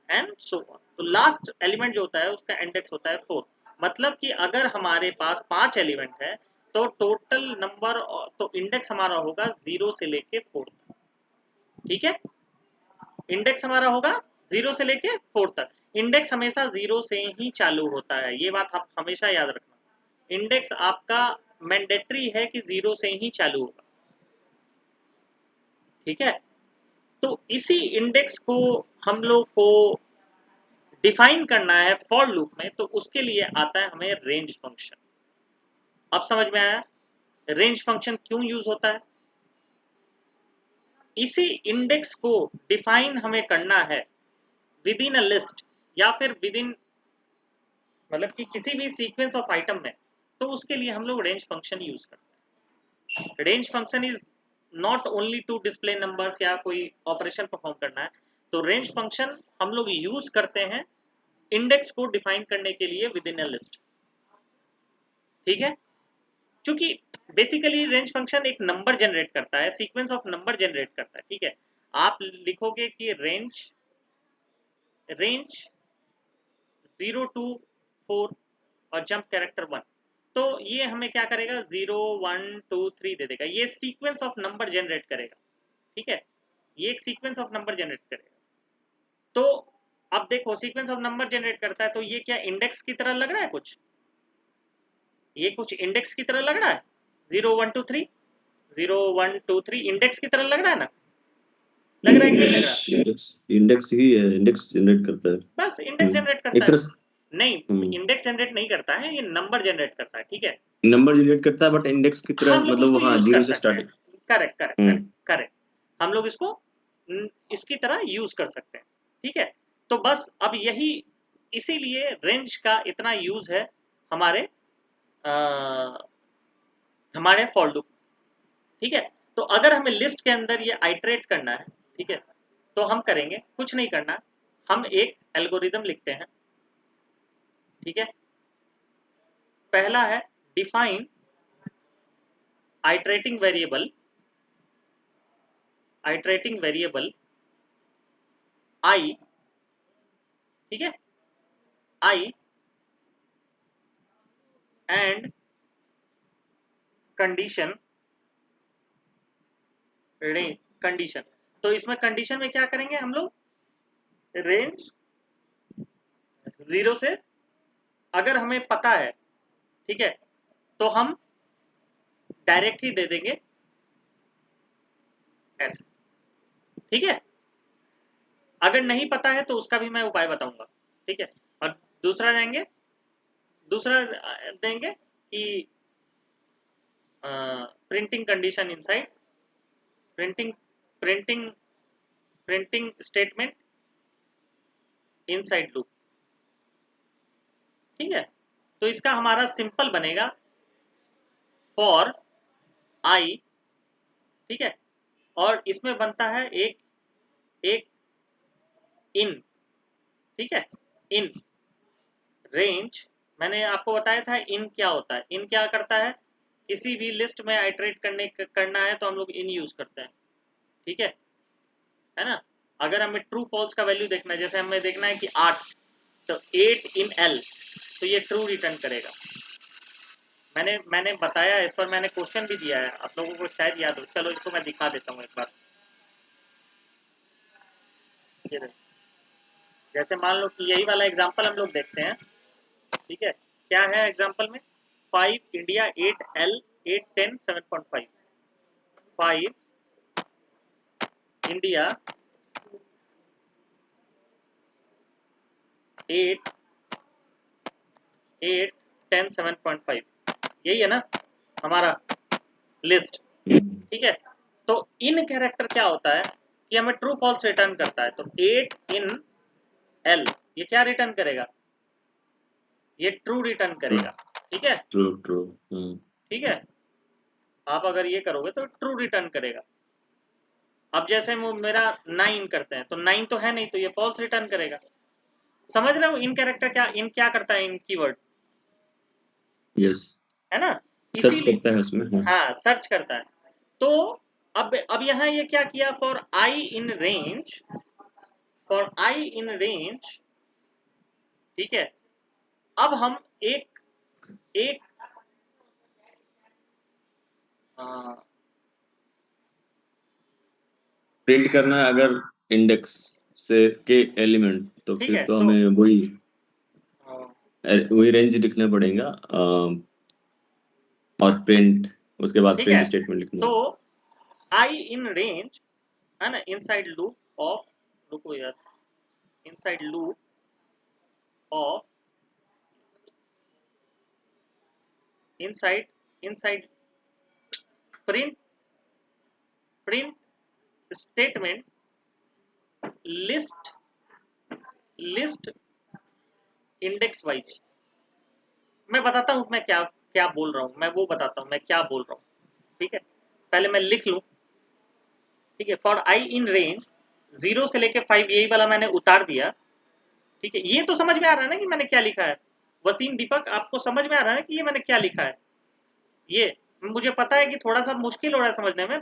एंड सो ऑन। तो लास्ट एलिमेंट जो होता है उसका इंडेक्स होता है 4। मतलब कि अगर हमारे पास 5 एलिमेंट है तो टोटल नंबर, तो इंडेक्स हमारा होगा 0 से लेके 4 तक, ठीक है। इंडेक्स हमारा होगा 0 से लेके 4 तक। इंडेक्स हमेशा 0 से ही चालू होता है, ये बात आप हमेशा याद रखना। इंडेक्स आपका मैंडेटरी है कि 0 से ही चालू होगा, ठीक है। तो इसी इंडेक्स को हम लोग को डिफाइन करना है फॉर लूप में, तो उसके लिए आता है हमें रेंज फंक्शन। अब समझ में आया रेंज फंक्शन क्यों यूज होता है? इसी इंडेक्स को डिफाइन हमें करना है विद इन अ लिस्ट या फिर विद इन, मतलब कि किसी भी सीक्वेंस ऑफ आइटम में, तो उसके लिए हम लोग रेंज फंक्शन यूज करते हैं। Range function is not only to display numbers या कोई ऑपरेशन परफॉर्म करना है। तो रेंज फंक्शन हम लोग यूज करते हैं इंडेक्स को डिफाइन करने के लिए विद इन अ लिस्ट, ठीक है। क्योंकि बेसिकली रेंज फंक्शन एक नंबर जनरेट करता है, सीक्वेंस ऑफ नंबर जनरेट करता है, ठीक है। आप लिखोगे कि रेंज रेंज 0 to 4 और जंप कैरेक्टर 1, तो ये हमें क्या करेगा 0 1 2 3 दे देगा, ये सीक्वेंस ऑफ नंबर जनरेट करेगा, ठीक है। ये एक सीक्वेंस ऑफ नंबर जनरेट करेगा। तो अब देखो सीक्वेंस ऑफ नंबर जनरेट करता है तो ये क्या इंडेक्स की तरह लग रहा है कुछ? ये कुछ इंडेक्स की तरह लग रहा है 0 1 2 3, 0 1 2 3 इंडेक्स की तरह लग रहा है ना? लग रहा है कि नहीं लग रहा? इंडेक्स ही है, इंडेक्स जनरेट करता है। बस इंडेक्स जनरेट एक करता तरह है। से नहीं, इंडेक्स जनरेट नहीं करता है, ये नंबर जनरेट करता है, ठीक है। नंबर जनरेट करता है बट इंडेक्स की तरह, हम लोग मतलब उसको वो हाँ यूज कर 0 से सकते हैं। Starting. Correct correct correct correct, हम लोग इसको इसकी तरह यूज कर सकते हैं, ठीक है। तो बस अब यही, इसीलिए रेंज का इतना यूज है हमारे हमारे फॉर लूप, ठीक है। तो अगर हमें लिस्ट के अंदर ये आइटरेट करना है, ठीक है, तो हम करेंगे कुछ नहीं करना, हम एक एल्गोरिदम लिखते हैं, ठीक है। पहला है डिफाइन आइटरेटिंग वेरिएबल आई, ठीक है, आई एंड कंडीशन रेंज कंडीशन। तो इसमें कंडीशन में क्या करेंगे हम लोग, रेंज 0 से, अगर हमें पता है, ठीक है, तो हम डायरेक्ट ही दे देंगे ऐसे, ठीक है। अगर नहीं पता है तो उसका भी मैं उपाय बताऊंगा, ठीक है। और दूसरा दूसरा देंगे कि printing condition inside printing printing printing statement inside loop, ठीक है। तो इसका हमारा सिंपल बनेगा फॉर आई, ठीक है, और इसमें बनता है एक एक इन, ठीक है, इन रेंज। मैंने आपको बताया था इन क्या होता है, इन क्या करता है, किसी भी लिस्ट में आइटरेट करना है तो हम लोग इन यूज करते हैं, ठीक है ना। अगर हमें ट्रू फॉल्स का वैल्यू देखना है, जैसे हमें देखना है कि 8, तो 8 इन एल, तो ये ट्रू रिटर्न करेगा। मैंने बताया, इस पर मैंने क्वेश्चन भी दिया है, आप लोगों को शायद याद हो। चलो इसको मैं दिखा देता हूँ एक बार। जैसे मान लो कि यही वाला एग्जांपल हम लोग देखते हैं, ठीक है। क्या है एग्जांपल में, 5 इंडिया 8 एल 8 10 7.5, 5 इंडिया 8 8 10 7.5, यही है ना हमारा लिस्ट, ठीक है। तो इन कैरेक्टर क्या होता है कि हमें ट्रू फॉल्स रिटर्न करता है। तो 8 इन एल ये क्या रिटर्न करेगा, ये ट्रू रिटर्न करेगा। ठीक है, ट्रू ट्रू। ठीक है, आप अगर ये करोगे तो ट्रू रिटर्न करेगा। अब जैसे वो मेरा 9 करते हैं तो 9 तो है नहीं, तो ये फॉल्स रिटर्न करेगा। समझ रहे हो इन कैरेक्टर क्या करता है इन कीवर्ड, यस, है ना, सर्च इसीलिए। करता है उसमें। हाँ, सर्च करता है। तो अब यहाँ ये क्या किया, for I in range, for I in range, ठीक है। अब हम एक एक प्रिंट करना है अगर इंडेक्स से के एलिमेंट, तो ठीक फिर है, तो तो हमें वही रेंज लिखना पड़ेगा, और प्रिंट, उसके बाद ठीक है, प्रिंट स्टेटमेंट लिखना तो है। आई इन रेंज, है ना, इनसाइड लूप ऑफ, रुको यार, inside loop of, inside inside print print statement list list index wise. मैं बताता हूं मैं क्या क्या बोल रहा हूं, मैं वो बताता हूं मैं क्या बोल रहा हूं। ठीक है, पहले मैं लिख लूं। ठीक है, फॉर आई इन रेंज 0 से लेके 5, यही वाला मैंने उतार दिया। ठीक है, ये तो समझ में आ रहा है ना कि मैंने क्या लिखा है। वसीम दीपक, आपको समझ में आ रहा है कि ये मैंने क्या लिखा है। ये मुझे पता है कि थोड़ा सा मुश्किल हो रहा है समझने में,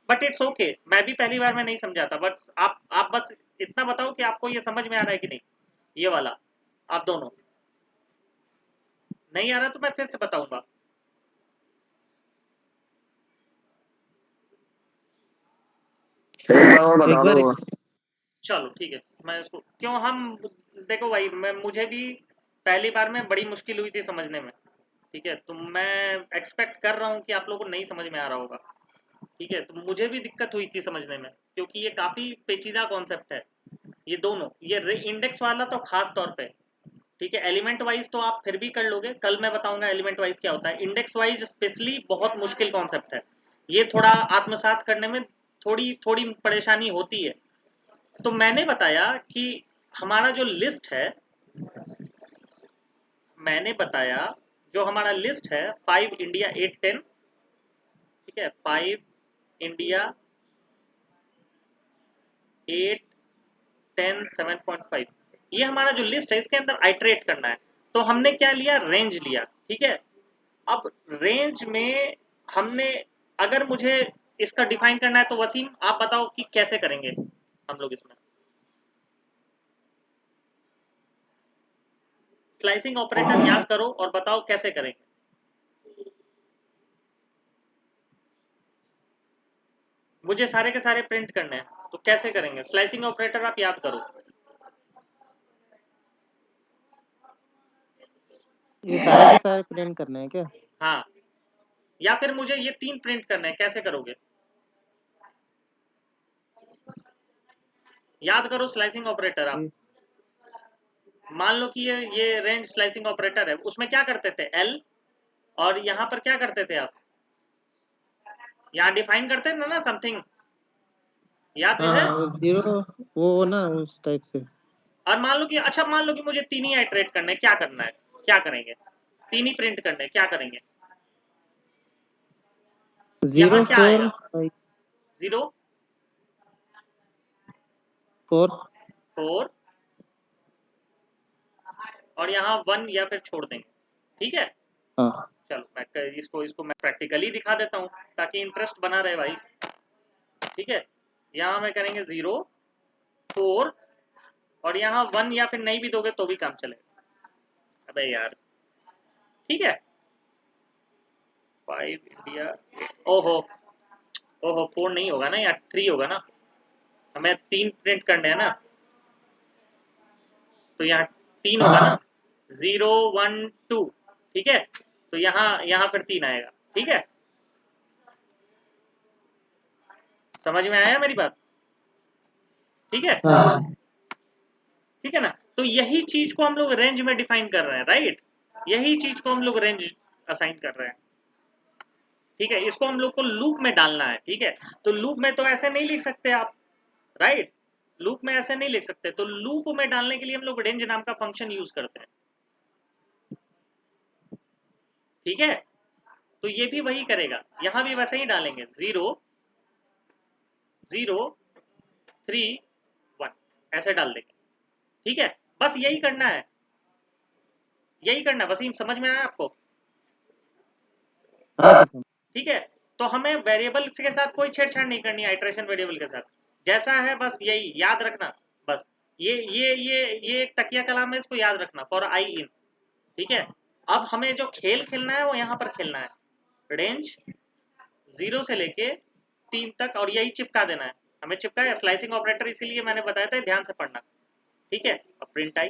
बट इट्स ओके। मैं भी पहली बार में नहीं समझा था, बट आप बस इतना बताओ कि आपको ये समझ में आ रहा है कि नहीं, ये वाला। आप दोनों नहीं आ रहा तो मैं फिर से बताऊंगा। एक बार चलो ठीक है, मैं इसको क्यों हम, देखो भाई, मैं मुझे भी पहली बार में बड़ी मुश्किल हुई थी समझने में। ठीक है, तो मैं एक्सपेक्ट कर रहा हूँ कि आप लोगों को नहीं समझ में आ रहा होगा। ठीक है, तो मुझे भी दिक्कत हुई थी समझने में, क्योंकि ये काफी पेचीदा कॉन्सेप्ट है। ये दोनों, ये इंडेक्स वाला तो खास तौर पे। ठीक है, एलिमेंट वाइज तो आप फिर भी कर लोगे, कल मैं बताऊंगा एलिमेंट वाइज क्या होता है। इंडेक्स वाइज स्पेशली बहुत मुश्किल कॉन्सेप्ट है। ये थोड़ा आत्मसात करने में थोड़ी थोड़ी परेशानी होती है। तो मैंने बताया कि हमारा जो लिस्ट है, मैंने बताया जो हमारा लिस्ट है 5 इंडिया 8 10। ठीक है, 5 इंडिया 8 10 7.5, ये हमारा जो लिस्ट है इसके अंदर आइटरेट करना है। तो हमने क्या लिया, रेंज लिया। ठीक है, अब रेंज में हमने, अगर मुझे इसका डिफाइन करना है तो वसीम आप बताओ कि कैसे करेंगे हम लोग इसमें। स्लाइसिंग ऑपरेटर याद करो और बताओ कैसे करेंगे। मुझे सारे के सारे प्रिंट करने हैं, तो कैसे करेंगे स्लाइसिंग ऑपरेटर, आप याद करो। ये सारे के सारे प्रिंट करने हैं क्या? हाँ, या फिर मुझे ये 3 प्रिंट करने हैं, कैसे करोगे, याद करो स्लाइसिंग ऑपरेटर आप। ये मान लो कि ये रेंज स्लाइसिंग ऑपरेटर है, उसमें क्या करते थे एल, और यहाँ पर क्या करते थे आप, यहाँ डिफाइन करते थे ना समथिंग, याद हाँ है। हाँ, वो जीरो, वो ना उस टाइप से। और मान लो कि, अच्छा मान लो कि मुझे 3 ही आइटरेट करने हैं, क्या करना है, क्या करेंगे, 3 ही प्रिंट करने हैं, क्या करेंगे। यहाँ 0 क्या 4 आएगा, 0 4। 4, और यहाँ 1 या फिर छोड़ देंगे। ठीक है, हाँ चलो मैं इसको इसको मैं प्रैक्टिकली दिखा देता हूँ ताकि इंटरेस्ट बना रहे भाई। ठीक है, यहाँ में करेंगे 0 4, और यहाँ 1 या फिर नहीं भी दोगे तो भी काम चलेगा। अबे यार, ठीक है, 5 इंडिया, ओहो ओहो, 4 नहीं होगा ना यार, 3 होगा ना, हमें 3 प्रिंट करने हैं ना, तो यहाँ 3 होगा ना, 0 1 2। ठीक है, तो यहाँ यहाँ फिर 3 आएगा। ठीक है, समझ में आया मेरी बात। ठीक है, हाँ ठीक है ना, तो यही चीज को हम लोग रेंज में डिफाइन कर रहे हैं, राइट, यही चीज को हम लोग रेंज असाइन कर रहे हैं। ठीक है, इसको हम लोग को लूप में डालना है। ठीक है, तो लूप में तो ऐसे नहीं लिख सकते आप, राइट, लूप में ऐसे नहीं लिख सकते, तो लूप में डालने के लिए हम लोग रेंज नाम का फंक्शन यूज करते हैं। ठीक है, तो ये भी वही करेगा, यहां भी वैसे ही डालेंगे 0 0 3 1 ऐसे डाल देंगे। ठीक है, बस यही करना है, यही करना। वसीम समझ में आया आपको? हाँ सर। ठीक है, तो हमें वेरिएबल के साथ कोई छेड़छाड़ नहीं करनी है, आइटरेशन वेरिएबल के साथ जैसा है बस यही याद रखना। बस ये एक तकिया कलाम है, इसको याद रखना, फॉर आई इन। ठीक है, अब हमें जो खेल खेलना है वो यहाँ पर खेलना है, रेंज 0 से लेके 3 तक, और यही चिपका देना है। हमें चिपका है स्लाइसिंग ऑपरेटर, इसीलिए मैंने बताया था, ध्यान से पढ़ना। ठीक है, अब प्रिंट आई।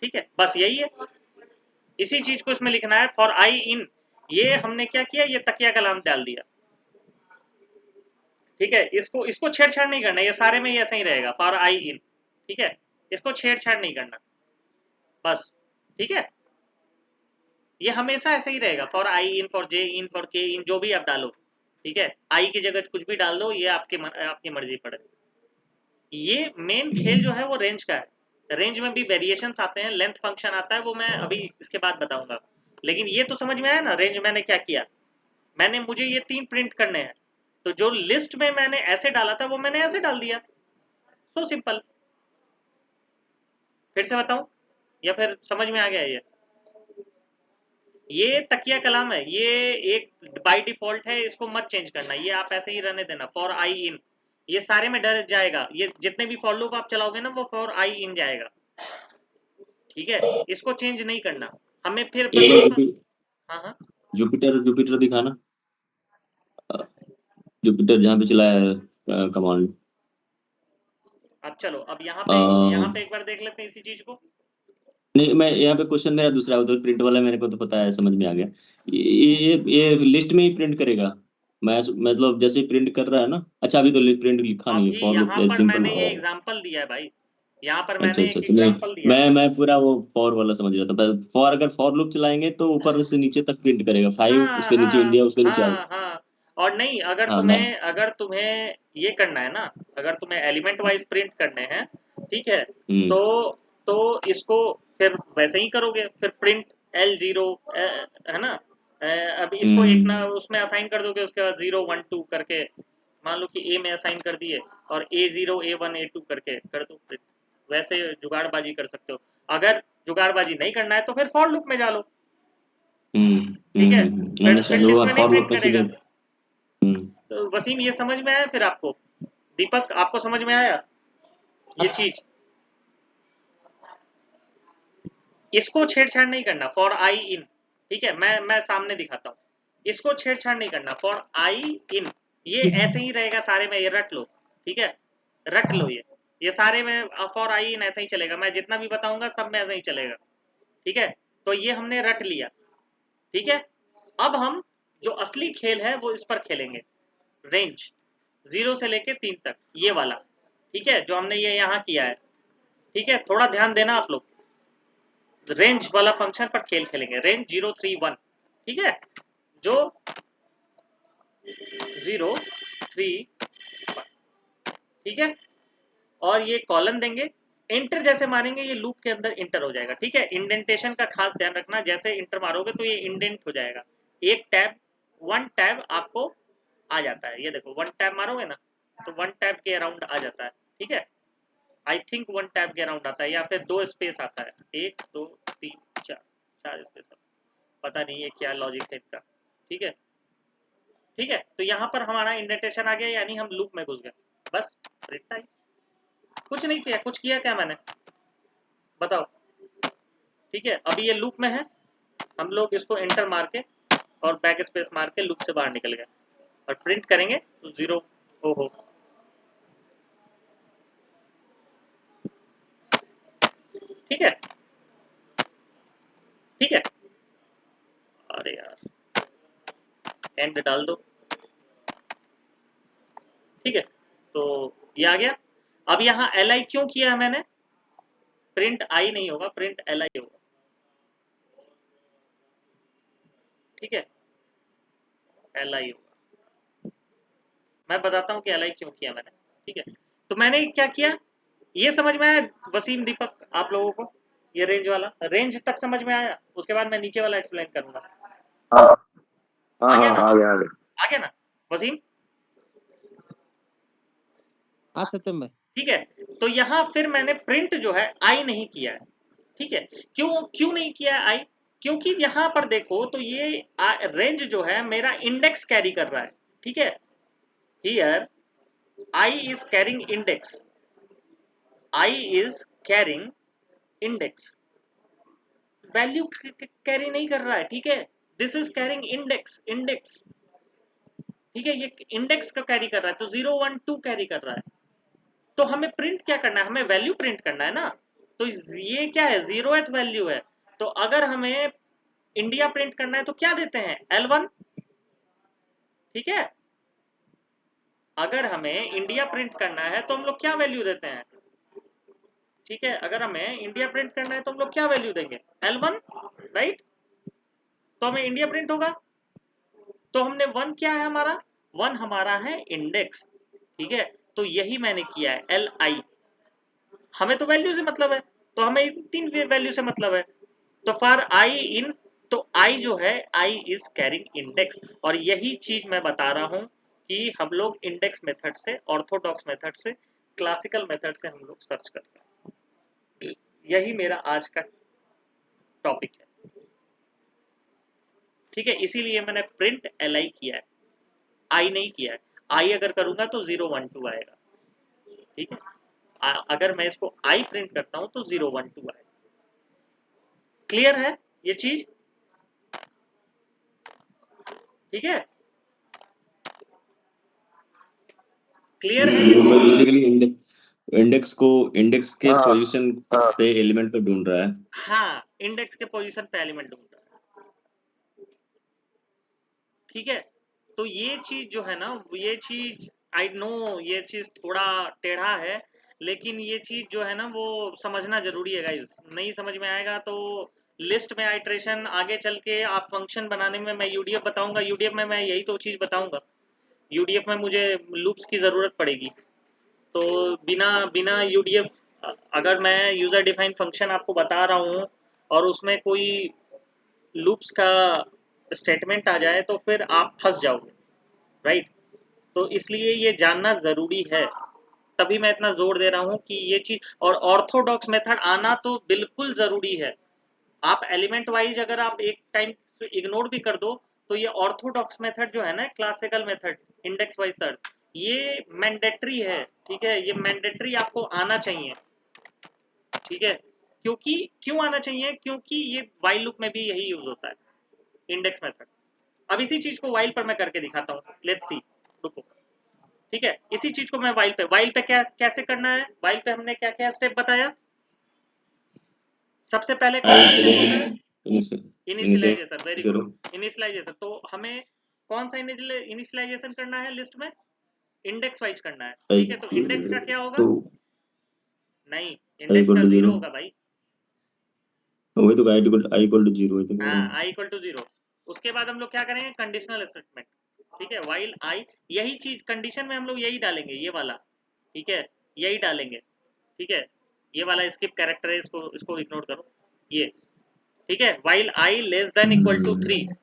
ठीक है, बस यही है, इसी चीज को इसमें लिखना है, फॉर आई इन। ये हमने क्या किया, ये तकिया कलाम डाल दिया। ठीक है, इसको छेड़छाड़ नहीं करना, ये सारे में ये ऐसा ही रहेगा, फॉर आई इन। ठीक है, इसको छेड़छाड़ नहीं करना बस। ठीक है, ये हमेशा ऐसे ही रहेगा, for I in, for J in, for के इन, जो भी आप डालो। ठीक है, आई की जगह कुछ भी डाल दो, ये आपकी मर्जी पर है। ये मेन खेल जो है वो रेंज का है। रेंज में भी वेरिएशंस आते हैं, लेंथ फंक्शन आता है, वो मैं अभी इसके बाद बताऊंगा। लेकिन ये तो समझ में आया ना, रेंज मैंने क्या किया, मुझे ये 3 प्रिंट करने हैं, तो जो लिस्ट में मैंने ऐसे डाला था वो मैंने ऐसे डाल दिया। So simple. फिर से बताऊं या फिर समझ में आ गया? ये तकिया कलाम है, ये एक बाय डिफॉल्ट है, इसको मत चेंज करना, ये आप ऐसे ही रहने देना, फॉर आई इन। ये सारे में डर जाएगा, ये जितने भी फॉर लूप आप चलाओगे ना वो फॉर आई इन जाएगा। ठीक है, इसको चेंज नहीं करना हमें, फिर एक बीच में। बार हाँ हाँ, जुपिटर जुपिटर दिखाना, जुपिटर जहाँ पे चलाया है कमांड। अब चलो, अब यहाँ अ, पे, एक बार देख लेते हैं इसी चीज को। नहीं, मैं यहाँ पे क्वेश्चन मेरा दूसरा होता है, प्रिंट वाला मेरे को तो पता है, समझ में आ गया। ये लिस्ट में ही प्रिंट करेगा। मैं मतलब जैसे ही प्रिंट कर रहा है ना, अच्छा अभी तो प्रिंट लिखा नहीं है, अभी फॉर लूप यहाँ पर सिंपल। मैंने ये एग्जाम्पल दिया है भाई, यहाँ पर अच्छा मैंने अच्छा एक अच्छा, नहीं, एग्जाम्पल दिया है। मैं पूरा वो फॉर वाला समझ रहा था। फॉर अगर फॉर लूप चलाएंगे तो ऊपर से नीचे तक प्रिंट करेगा, 5 हाँ उसके नीचे हाँ इंडिया, उसके नीचे आगे। हाँ हाँ, और नहीं, हाँ मैं। अगर तुम्हें ये करना है ना, अगर तुम्हें एलिमेंट वाइज प्रिंट करने हैं, ठीक है, हम्म तो इसको फिर वैसे ही करोगे, फिर प्रिंट L0, है ना, अब इसको एक ना हम्म उसमें असाइन कर दोगे, उसके बाद 0 1 2 करके, मान लो कि A में असाइन कर दिए, और A0 A1 A2 करके कर दो प्रिंट। वैसे जुगाड़बाजी कर सकते हो। अगर जुगाड़बाजी नहीं करना है तो फिर फॉर लूप में डालो। ठीक है, फिर मैंने शायद वो लिस्ट में नहीं फॉर प्रिंट लूप में करेगा। सीधे। हम्म तो वसीम ये समझ में आया फिर आपको? दीपक आपको समझ में आया ये चीज? इसको छेड़छाड़ नहीं करना, फॉर आई इन। ठीक है, मैं सामने दिखाता हूँ, इसको छेड़छाड़ नहीं करना, फॉर आई इन। ये ऐसे ही रहेगा सारे में, ये रट लो। ठीक है, रट लो, ये सारे में फॉर आई इन ऐसे ही चलेगा, मैं जितना भी बताऊंगा सब में ऐसे ही चलेगा। ठीक है, तो ये हमने रट लिया। ठीक है, अब हम जो असली खेल है वो इस पर खेलेंगे, रेंज 0 से लेके 3 तक, ये वाला। ठीक है, जो हमने ये यहाँ किया है। ठीक है, थोड़ा ध्यान देना आप लोग, रेंज वाला फंक्शन पर खेल खेलेंगे, रेंज 0 3 1। ठीक है, जो 0 3 1। ठीक है, और ये कॉलन देंगे, इंटर जैसे मारेंगे ये लूप के अंदर इंटर हो जाएगा। ठीक है, इंडेंटेशन का खास ध्यान रखना, जैसे इंटर मारोगे तो ये इंडेंट हो जाएगा। एक टैब, 1 टैब आपको आ जाता है, ये देखो 1 टैब मारोगे ना तो 1 टैब के अराउंड आ जाता है। ठीक है, आई थिंक 1 टैब के अराउंड आता है, या फिर 2 स्पेस आता है, 1 2 3 4 स्पेस आता है। पता नहीं है क्या लॉजिक है इसका। ठीक है, ठीक है, तो यहाँ पर हमारा इंडेंटेशन आ गया, यानी हम लूप में घुस गए। बस इतना ही, कुछ नहीं किया, कुछ किया क्या मैंने बताओ? ठीक है, अभी ये लूप में है, हम लोग इसको एंटर मार के और बैक स्पेस मार के लूप से बाहर निकल गए, और प्रिंट करेंगे तो 0। ओहो, ठीक है, ठीक है, अरे यार एंड डाल दो। ठीक है, तो ये आ गया। अब यहाँ li क्यों किया है मैंने? प्रिंट आई नहीं होगा, प्रिंट li होगा। ठीक है, li होगा। मैं बताता हूँ कि li क्यों किया मैंने, ठीक है। तो मैंने क्या किया, ये समझ में आया वसीम, दीपक, आप लोगों को ये रेंज वाला, रेंज तक समझ में आया? उसके बाद मैं नीचे वाला एक्सप्लेन करूंगा। हाँ हाँ आ गया हाँ ना, आ गया आ गया। आ गया ना वसीम? हाँ सत्यम भाई। ठीक है, तो यहाँ फिर मैंने प्रिंट जो है आई नहीं किया है, ठीक है। क्यों क्यों नहीं किया है आई? क्योंकि यहाँ पर देखो तो ये रेंज जो है मेरा इंडेक्स कैरी कर रहा है, ठीक है। Here I is carrying index, I is carrying index, value carry नहीं कर रहा है, ठीक है। This is carrying index, index, ठीक है। ये इंडेक्स का कैरी कर रहा है, तो 0 1 2 कैरी कर रहा है। तो हमें प्रिंट क्या करना है, हमें वैल्यू प्रिंट करना है ना। तो ये क्या है, 0th वैल्यू है। तो अगर हमें इंडिया प्रिंट करना है तो क्या देते हैं, L1, ठीक है। अगर हमें इंडिया प्रिंट करना है तो हम लोग क्या वैल्यू देते हैं, ठीक है। अगर हमें इंडिया प्रिंट करना है तो हम लोग क्या वैल्यू देंगे, L1, राइट। तो हमें इंडिया प्रिंट होगा, तो हमने 1 क्या है हमारा, 1 हमारा है इंडेक्स, ठीक है। तो यही मैंने किया है Li, हमें तो वैल्यू से मतलब है, तो हमें इन 3 वैल्यू से मतलब है। तो फॉर आई इन, तो आई जो है आई इज कैरिंग इंडेक्स, और यही चीज मैं बता रहा हूं कि हम लोग इंडेक्स मेथड से, ऑर्थोडॉक्स मेथड से, क्लासिकल मेथड से हम लोग सर्च करते हैं। यही मेरा आज का टॉपिक है, ठीक है। इसीलिए मैंने प्रिंट Li किया है, आई नहीं किया है। आई अगर करूंगा तो 0 1 2 आएगा, ठीक है। अगर मैं इसको आई प्रिंट करता हूं तो 0 1 2 आएगा। क्लियर है ये चीज, ठीक है, क्लियर है ये तो मैं चीज। बेसिकली इंडेक्स के हाँ पोजीशन हाँ पे एलिमेंट को ढूंढ रहा है। हाँ, इंडेक्स के पोजीशन पे एलिमेंट ढूंढ रहा है, ठीक है। तो ये चीज जो है ना, ये चीज आई नो ये चीज थोड़ा टेढ़ा है, लेकिन ये चीज जो है ना वो समझना जरूरी है गाइस। नहीं समझ में आएगा तो लिस्ट में आइट्रेशन आगे चल के आप फंक्शन बनाने में, मैं यूडीएफ बताऊंगा, यूडीएफ में मैं यही तो चीज बताऊंगा। यूडीएफ में मुझे लूप्स की जरूरत पड़ेगी, तो बिना बिना यूडीएफ, अगर मैं यूजर डिफाइंड फंक्शन आपको बता रहा हूँ और उसमें कोई लूप्स का स्टेटमेंट आ जाए तो फिर आप फंस जाओगे, राइट। तो इसलिए ये जानना ज़रूरी है, तभी मैं इतना जोर दे रहा हूँ कि ये चीज़, और ऑर्थोडॉक्स मेथड आना तो बिल्कुल ज़रूरी है। आप एलिमेंट वाइज अगर आप एक टाइम इग्नोर भी कर दो तो ये ऑर्थोडॉक्स मेथड जो है ना, classical method, index wise search, ये मैंडेटरी है, ठीक है। ये मैंडेटरी आपको आना चाहिए, ठीक है। क्योंकि क्यों आना चाहिए, क्योंकि ये वाइल लूप में भी यही यूज होता है, इंडेक्स मेथड। अब इसी चीज को वाइल पर मैं करके दिखाता हूँ, लेट्स सी, रुको, ठीक है। इसी चीज को मैं वाइल पे क्या कैसे करना है, वाइल पे हमने क्या क्या स्टेप बताया। सबसे पहले कौन सा स्टेप होता है, इनिशियलाइजेशन, वेरी करो। Good, initialization. तो हमें कौन सा इनिशियलाइजेशन करना है लिस्ट में, इंडेक्स वाइज करना है, ठीक है। तो इंडेक्स का क्या होगा, तो नहीं, i इंडेक्स इक्वल का टू 0 0, होगा भाई। वही तो i इक्वल टू 0 है तो हाँ, i इक्वल टू 0। उसके बाद हम लोग क्या करेंगे, कंडीशनल स्टेटमेंट, ठीक है। वाइल आई, यही चीज कंडीशन में हम लोग यही डालेंगे, ये वाला, ठीक है, यही डालेंगे, ठीक है। ये वाला स्किप कैरेक्टर है, इसको इसको इग्नोर करो, ये, ठीक है। While i less than equal to 3,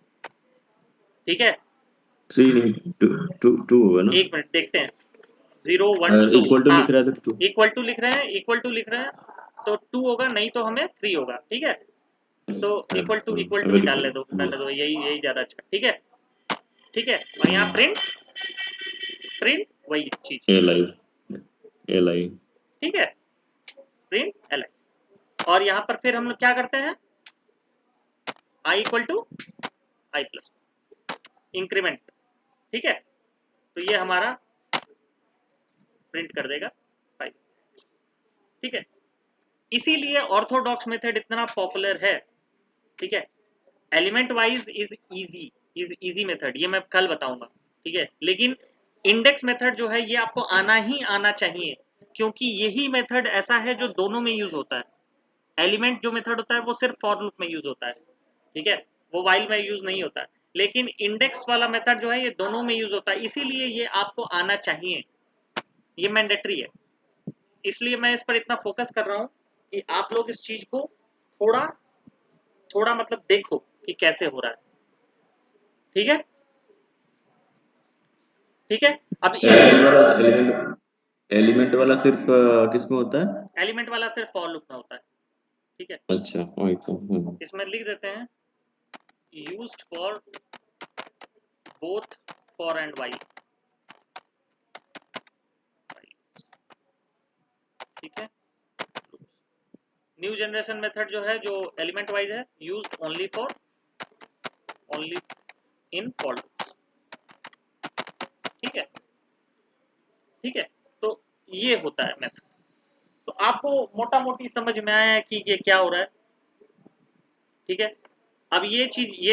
ठीक है। 3 नहीं, 2 होगा ना। एक मिनट देखते हैं, 0 1 अगर 2, इक्वल टू हाँ, लिख रहा है तो 2। इक्वल टू लिख रहे हैं, इक्वल टू लिख रहे हैं तो 2 होगा, नहीं तो हमें 3 होगा, ठीक है। तो इक्वल टू ही अगर डालने दो, डालने दो, यही यही ज्यादा अच्छा, ठीक है, ठीक है। और यहाँ प्रिंट, प्रिंट वही चीज, li ठीक है, प्रिंट Li। और यहाँ पर फिर हम लोग क्या करते हैं, i equal to i plus increment, ठीक है। तो ये हमारा प्रिंट कर देगा 5, ठीक है। इसीलिए ऑर्थोडॉक्स मेथड इतना पॉपुलर है, ठीक है। Element wise is easy method, ये मैं कल बताऊंगा, ठीक है। लेकिन इंडेक्स मेथड जो है ये आपको आना ही आना चाहिए, क्योंकि यही मेथड ऐसा है जो दोनों में यूज होता है। एलिमेंट जो मेथड होता है वो सिर्फ फॉर लूप में यूज होता है, ठीक है, वो वाइल में यूज नहीं होता है। लेकिन इंडेक्स वाला मेथड जो है ये दोनों में यूज होता है, इसीलिए ये आपको आना चाहिए, ये मैंडेटरी है। इसलिए मैं इस पर इतना फोकस कर रहा हूँ कि आप लोग इस चीज को थोड़ा थोड़ा मतलब देखो कि कैसे हो रहा है। ठीक है, ठीक है। अब एलिमेंट वाला सिर्फ किस में होता है? एलिमेंट वाला सिर्फ फॉर लूप में होता है। ठीक है, अच्छा वही तो। इसमें लिख देते हैं used for both for and while. ठीक है, न्यू जनरेशन मेथड जो है, जो एलिमेंट वाइज है, used only in for loops. ठीक है, ठीक है। तो ये होता है मेथड। तो आपको मोटा मोटी समझ में आया है कि ये क्या हो रहा है। ठीक है, अब ये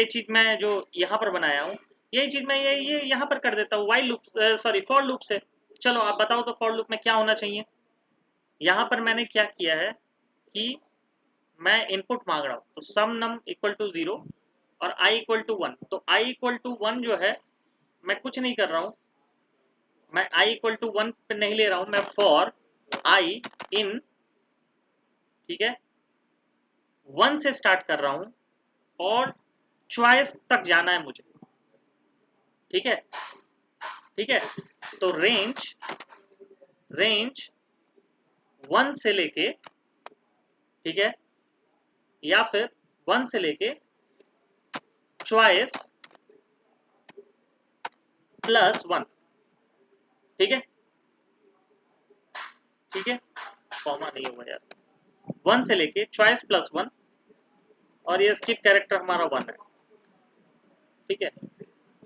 चीज मैं जो यहाँ पर बनाया हूँ, यही चीज मैं ये यहाँ पर कर देता हूँ while loop, sorry for loop से। चलो आप बताओ तो फॉर लूप में क्या होना चाहिए। यहाँ पर मैंने क्या किया है कि मैं इनपुट मांग रहा हूँ, तो सम नम इक्वल टू 0 और i इक्वल टू 1। तो i इक्वल टू 1 जो है, मैं कुछ नहीं कर रहा हूँ, मैं i इक्वल टू 1 पे नहीं ले रहा हूँ, मैं फॉर i इन, ठीक है, 1 से स्टार्ट कर रहा हूँ और चॉइस तक जाना है मुझे। ठीक है, ठीक है। तो रेंज 1 से लेके, ठीक है, या फिर 1 से लेके चॉइस +1। ठीक है, ठीक है, कॉमा नहीं होगा यार, 1 से लेके चॉइस +1 और ये स्किप कैरेक्टर हमारा 1 है। ठीक है,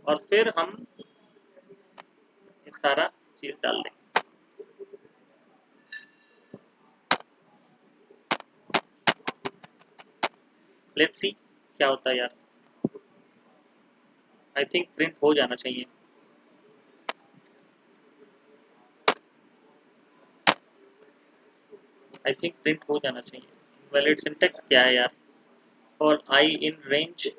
और फिर हम ये सारा चीज डाल देंगे। लेट्स सी क्या होता है यार। आई थिंक प्रिंट हो जाना चाहिए। आई थिंक प्रिंट हो जाना चाहिए। वैलिड सिंटेक्स क्या है यार, और आई इन रेंज,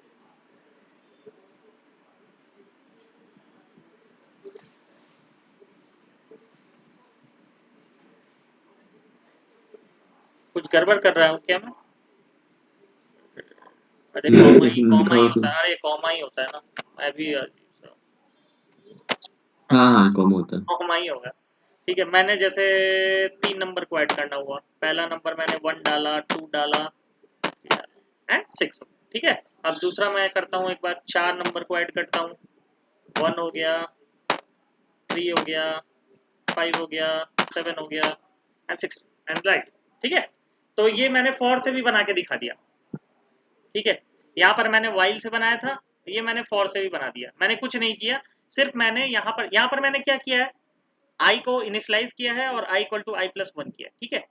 कुछ गड़बड़ कर रहा हूँ क्या मैं? अरे कॉमा ही दिखाओ तो। होता है, अरे कॉमा ही होता है ना। मैं भी हाँ हाँ कम होता है। कॉमा ही होगा। ठीक है, मैंने जैसे 3 नंबर को ऐड करना हुआ, पहला नंबर मैंने 1 डाला, 2 डाला एंड 6। ठीक है, अब दूसरा मैं करता हूँ, एक बार 4 नंबर को ऐड करता हूँ, 1 हो गया, 3 हो गया, 5 हो गया, 7 हो गया एंड 6 एंड राइट। ठीक है, तो ये मैंने फॉर से भी बना के दिखा दिया। ठीक है, यहाँ पर मैंने वाइल से बनाया था, ये मैंने फॉर से भी बना दिया। मैंने कुछ नहीं किया, सिर्फ मैंने यहाँ पर मैंने क्या किया है, आई को इनिशलाइज किया है और आई इक्वल टू आई प्लस 1 किया। ठीक है,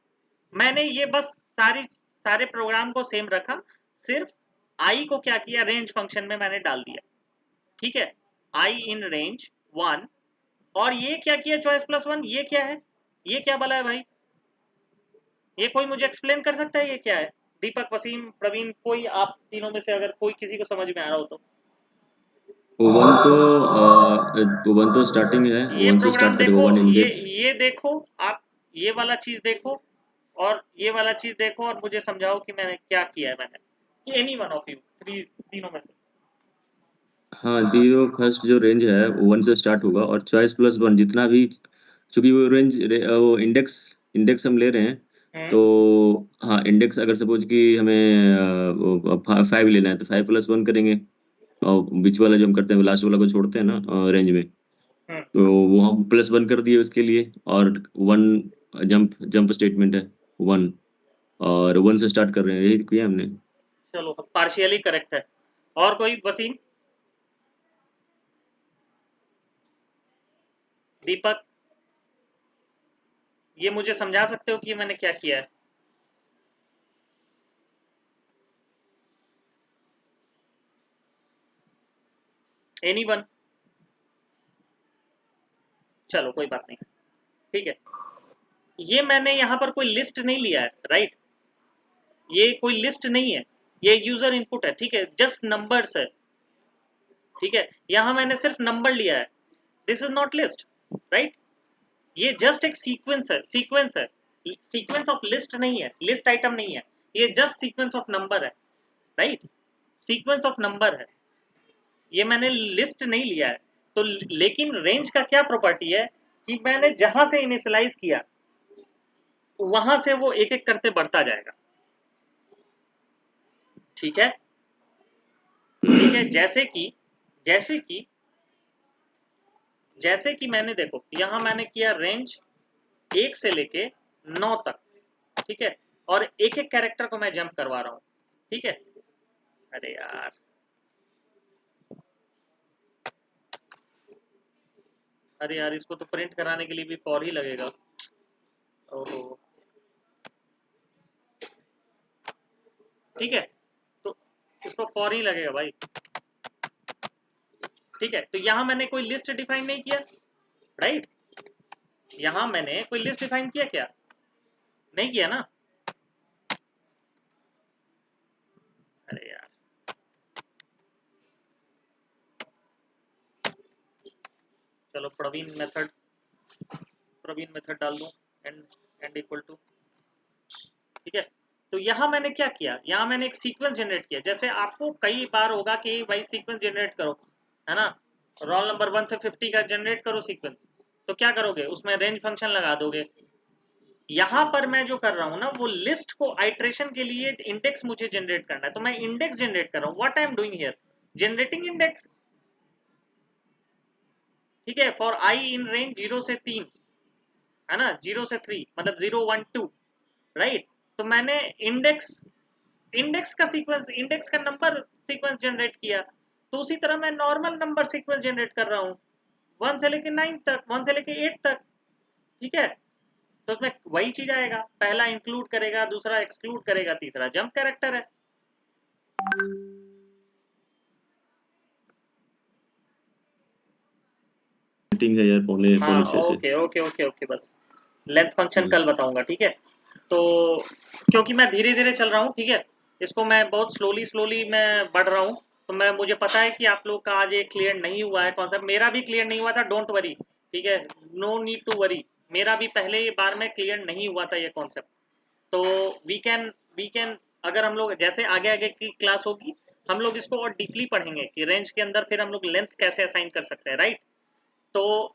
मैंने ये बस सारे प्रोग्राम को सेम रखा, सिर्फ आई को क्या किया, रेंज फंक्शन में मैंने डाल दिया। ठीक है, आई इन रेंज 1, और ये क्या किया, चॉइस +1, ये क्या है, ये क्या बोला है भाई, ये कोई मुझे एक्सप्लेन कर सकता है ये क्या है? दीपक, वसीम, प्रवीण, कोई आप तीनों में से अगर कोई किसी को समझ में आ रहा हो तो। वन तो स्टार्टिंग है, ये वन से प्रोग्राम स्टार्ट करेगा, देखो, वन इंडेक्स। ये देखो आप, ये वाला चीज देखो और ये वाला चीज देखो और मुझे समझाओ कि मैंने क्या किया है। मैंने एनी वन ऑफ यू तीनों में से। हाँ जीरो फर्स्ट जो रेंज है वो वन से स्टार्ट होगा और चॉइस +1 जितना भी, चूंकि वो वो इंडेक्स इंडेक्स हम ले रहे हैं, तो हाँ इंडेक्स अगर सपोज कि हमें 5 लेना है तो 5+1 करेंगे, और बीच वाला जो हम करते हैं लास्ट वाला को छोड़ते हैं ना रेंज में, तो वो हम +1 कर दिए उसके लिए। और 1 जंप स्टेटमेंट है 1, और 1 से स्टार्ट कर रहे हैं, यही किया हमने। चलो पार्शियली करेक्ट है। और कोई, वसीम, दीपक, ये मुझे समझा सकते हो कि मैंने क्या किया है? Any one? चलो कोई बात नहीं, ठीक है। ये मैंने यहाँ पर कोई लिस्ट नहीं लिया है, राइट, ये कोई लिस्ट नहीं है, ये यूजर इनपुट है। ठीक है, जस्ट नंबर्स है। ठीक है, यहां मैंने सिर्फ नंबर लिया है, this is not list, right. ये जस्ट एक सीक्वेंस है, सीक्वेंस ऑफ लिस्ट नहीं है, लिस्ट आइटम नहीं है, ये जस्ट सीक्वेंस ऑफ नंबर है, राइट, सीक्वेंस ऑफ नंबर है, ये मैंने लिस्ट नहीं लिया है। तो लेकिन रेंज का क्या प्रॉपर्टी है कि मैंने जहां से इनिशियलाइज किया वहां से वो एक एक करते बढ़ता जाएगा, ठीक है, ठीक है। जैसे कि मैंने देखो यहां मैंने किया रेंज 1 से लेके 9 तक, ठीक है, और एक एक कैरेक्टर को मैं जंप करवा रहा हूं, ठीक है। अरे यार, अरे यार, इसको तो प्रिंट कराने के लिए भी फॉर ही लगेगा। ओहो, ठीक है, तो इसको फॉर ही लगेगा भाई, ठीक है। तो यहां मैंने कोई लिस्ट डिफाइन नहीं किया, राइट, यहां मैंने कोई लिस्ट डिफाइन किया क्या, नहीं किया ना। अरे यार, चलो प्रवीण मेथड डाल दूं, एंड इक्वल टू, ठीक है। तो यहां मैंने क्या किया, यहां मैंने एक सीक्वेंस जनरेट किया, जैसे आपको कई बार होगा कि भाई सीक्वेंस जनरेट करो, है ना, रोल नंबर 1 से 50 का जनरेट करो सीक्वेंस, तो क्या करोगे, उसमें रेंज फंक्शन लगा दोगे। यहां पर मैं जो कर रहा हूं ना, वो लिस्ट को आइट्रेशन के लिए इंडेक्स मुझे जनरेट करना है, तो मैं इंडेक्स जनरेट कर रहा हूं, what I am doing here, generating index, ठीक है, फॉर आई इन रेंज 0 से 3, है ना, 0 से 3 मतलब 0 1 2, राइट। तो मैंने इंडेक्स का सीक्वेंस, इंडेक्स का नंबर सीक्वेंस जनरेट किया, तो उसी तरह मैं नॉर्मल नंबर सीक्वेंस जनरेट कर रहा हूँ 1 से लेके 9 तक, 1 से लेके 8 तक, ठीक है। तो उसमें वही चीज आएगा, पहला इंक्लूड करेगा, दूसरा एक्सक्लूड करेगा, तीसरा जंप कैरेक्टर है। मीटिंग है यार, पौने हाँ, पौने 6 से। ओके ओके ओके ओके, बस लेंथ फंक्शन कल बताऊंगा, ठीक है। तो क्योंकि मैं धीरे धीरे चल रहा हूँ, ठीक है, इसको मैं बहुत स्लोली मैं बढ़ रहा हूँ, तो मैं मुझे पता है कि आप लोग का आज ये क्लियर नहीं हुआ है कॉन्सेप्ट, मेरा भी क्लियर नहीं हुआ था, डोंट वरी, ठीक है, नो नीड टू वरी, मेरा भी पहले बार में क्लियर नहीं हुआ था ये कॉन्सेप्ट। तो वी कैन अगर हम लोग जैसे आगे आगे की क्लास होगी, हम लोग इसको और डीपली पढ़ेंगे कि रेंज के अंदर फिर हम लोग लेंथ कैसे असाइन कर सकते हैं, राइट। तो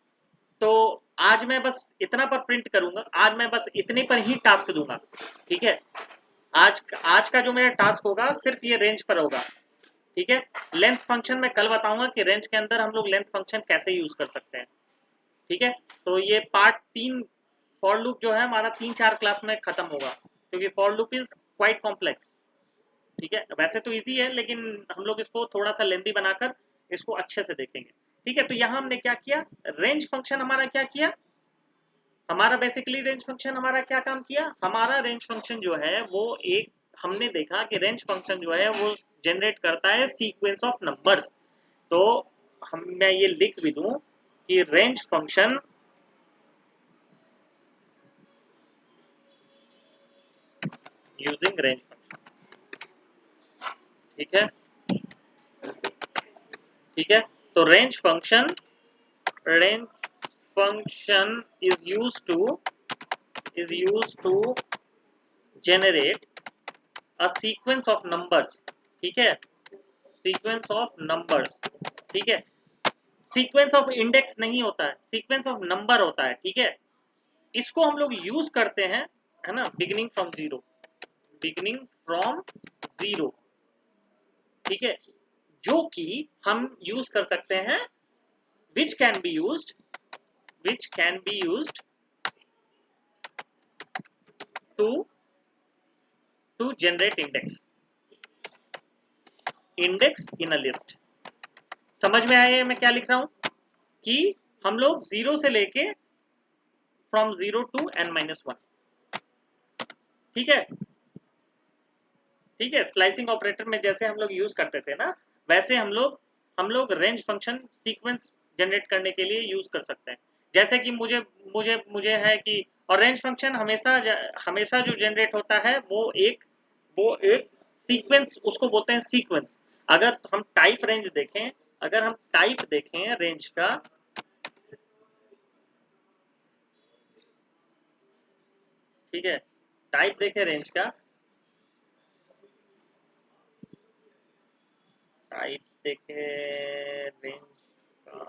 तो आज मैं बस इतना पर प्रिंट करूंगा, आज मैं बस इतने पर ही टास्क दूंगा, ठीक है। आज का जो मेरा टास्क होगा सिर्फ ये रेंज पर होगा, ठीक है। लेंथ फंक्शन मैं कल बताऊंगा कि रेंज के अंदर हम लोग लेंथ फंक्शन कैसे यूज कर सकते हैं, ठीक है। तो ये पार्ट 3 फॉर लूप जो है हमारा 3-4 क्लास में खत्म होगा, क्योंकि for loop is quite complex, ठीक है। वैसे तो इजी है, लेकिन हम लोग इसको थोड़ा सा लेंथी बनाकर इसको अच्छे से देखेंगे, ठीक है। तो यहाँ हमने क्या किया, रेंज फंक्शन हमारा क्या किया, हमारा बेसिकली रेंज फंक्शन हमारा क्या काम किया, हमारा रेंज फंक्शन जो है वो एक, हमने देखा कि रेंज फंक्शन जो है वो जनरेट करता है सीक्वेंस ऑफ नंबर्स। तो हम मैं ये लिख भी दूं कि range function using range function, ठीक है, ठीक है। तो range function is used to generate a sequence of numbers, ठीक है, सीक्वेंस ऑफ नंबर्स, ठीक है। सीक्वेंस ऑफ इंडेक्स नहीं होता है, सीक्वेंस ऑफ नंबर होता है, ठीक है। इसको हम लोग यूज करते हैं, है ना, बिगिनिंग फ्रॉम जीरो, ठीक है, जो कि हम यूज कर सकते हैं, which can be used to generate index in a list। समझ में आया मैं क्या लिख रहा हूं, कि हम लोग 0 से लेके फ्रॉम 0 to n-1, ठीक है, ठीक है। स्लाइसिंग ऑपरेटर में जैसे हम लोग यूज करते थे ना, वैसे हम लोग रेंज फंक्शन सीक्वेंस जनरेट करने के लिए यूज कर सकते हैं। जैसे कि मुझे है कि, और रेंज फंक्शन हमेशा जो जनरेट होता है वो एक सीक्वेंस, उसको बोलते हैं सीक्वेंस। अगर हम टाइप रेंज देखें, अगर हम टाइप देखें रेंज का, ठीक है, टाइप देखें रेंज का, टाइप देखें रेंज का,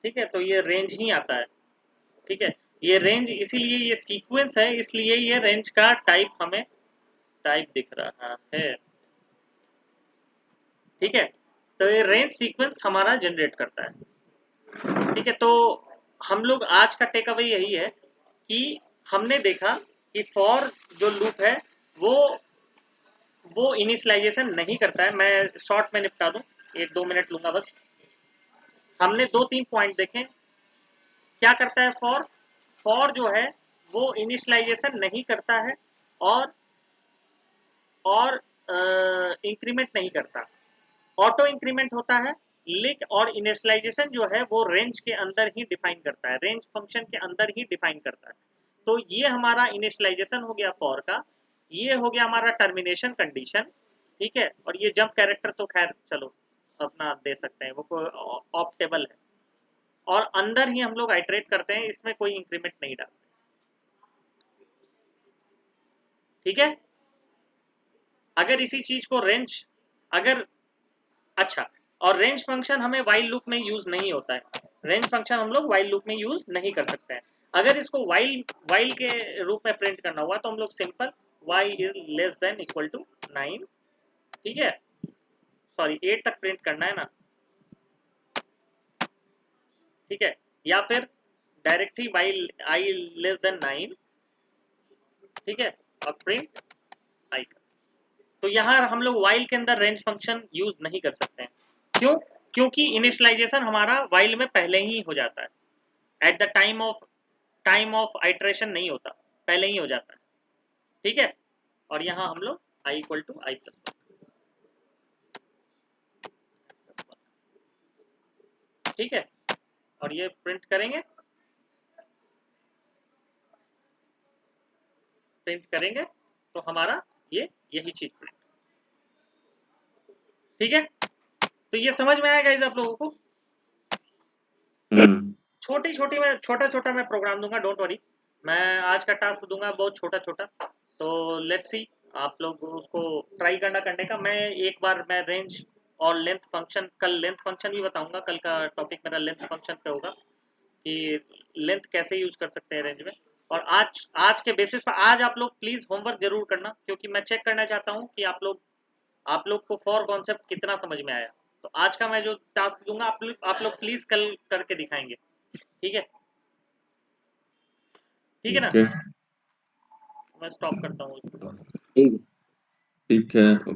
ठीक है, तो ये रेंज ही आता है, ठीक है। ये रेंज इसीलिए ये सीक्वेंस है, इसलिए ये रेंज का टाइप हमें टाइप दिख रहा है, ठीक है। तो ये रेंज सीक्वेंस हमारा जनरेट करता है, ठीक है। तो हम लोग आज का टेक अवे यही है कि हमने देखा कि फॉर जो लूप है वो इनिशियलाइजेशन नहीं करता है। मैं शॉर्ट में निपटा दूं, 1-2 मिनट लूंगा बस। हमने 2-3 पॉइंट देखे। क्या करता है फॉर? फॉर जो है वो इनिशियलाइजेशन नहीं करता है और इंक्रीमेंट नहीं करता, ऑटो इंक्रीमेंट होता है। लेकिन और इनिशियलाइजेशन जो है वो रेंज के अंदर ही डिफाइन करता है, रेंज फंक्शन के अंदर ही डिफाइन करता है। तो ये हमारा इनिशियलाइजेशन हो गया फॉर का, ये हो गया हमारा टर्मिनेशन कंडीशन, ठीक है। और ये जंप कैरेक्टर तो खैर चलो अपना दे सकते हैं, वो ऑप्टेबल है, और अंदर ही हम लोग आइटरेट करते हैं, इसमें कोई इंक्रीमेंट नहीं डालते, ठीक है। अगर इसी चीज को रेंज, अगर अच्छा, और रेंज फंक्शन हमें वाइल लूप में यूज नहीं होता है, रेंज फंक्शन हम लोग वाइल लूप में यूज नहीं कर सकते हैं। अगर इसको वाइल वाइल के रूप में प्रिंट करना हुआ तो हम लोग simple y is less than equal to 9, ठीक है, सॉरी 8 तक प्रिंट करना है ना, ठीक है, या फिर direct he while i less then 9, ठीक है, और प्रिंट i कर। तो यहाँ हम लोग वाइल के अंदर रेंज फंक्शन यूज नहीं कर सकते हैं। क्यों? क्योंकि इनिशियलाइजेशन हमारा वाइल में पहले ही हो जाता है, at the time of iteration नहीं होता, पहले ही हो जाता है, ठीक है। और यहाँ हम लोग i equal to i plus 1, ठीक है, और ये प्रिंट करेंगे, तो हमारा ये यही चीज प्रिंट, ठीक है। तो ये समझ में आएगा आप लोगों को? छोटा छोटा मैं प्रोग्राम दूंगा, डोंट वरी। मैं आज का टास्क दूंगा बहुत छोटा छोटा, तो लेट्स सी आप लोग उसको ट्राई करने का। मैं एक बार मैं रेंज और लेंथ फंक्शन, कल लेंथ फंक्शन भी बताऊंगा, कल का टॉपिक मेरा लेंथ फंक्शन पे होगा कि लेंथ कैसे यूज कर सकते हैं रेंज में। और आज के बेसिस पर आज आप लोग प्लीज होमवर्क जरूर करना, क्योंकि मैं चेक करना चाहता हूँ कि आप लोग को फॉर कॉन्सेप्ट कितना समझ में आया। तो आज का मैं जो टास्क दूंगा आप लोग प्लीज कल करके दिखाएंगे, ठीक है, ठीक है ना। मैं स्टॉप करता हूँ। ठीक है, ओके।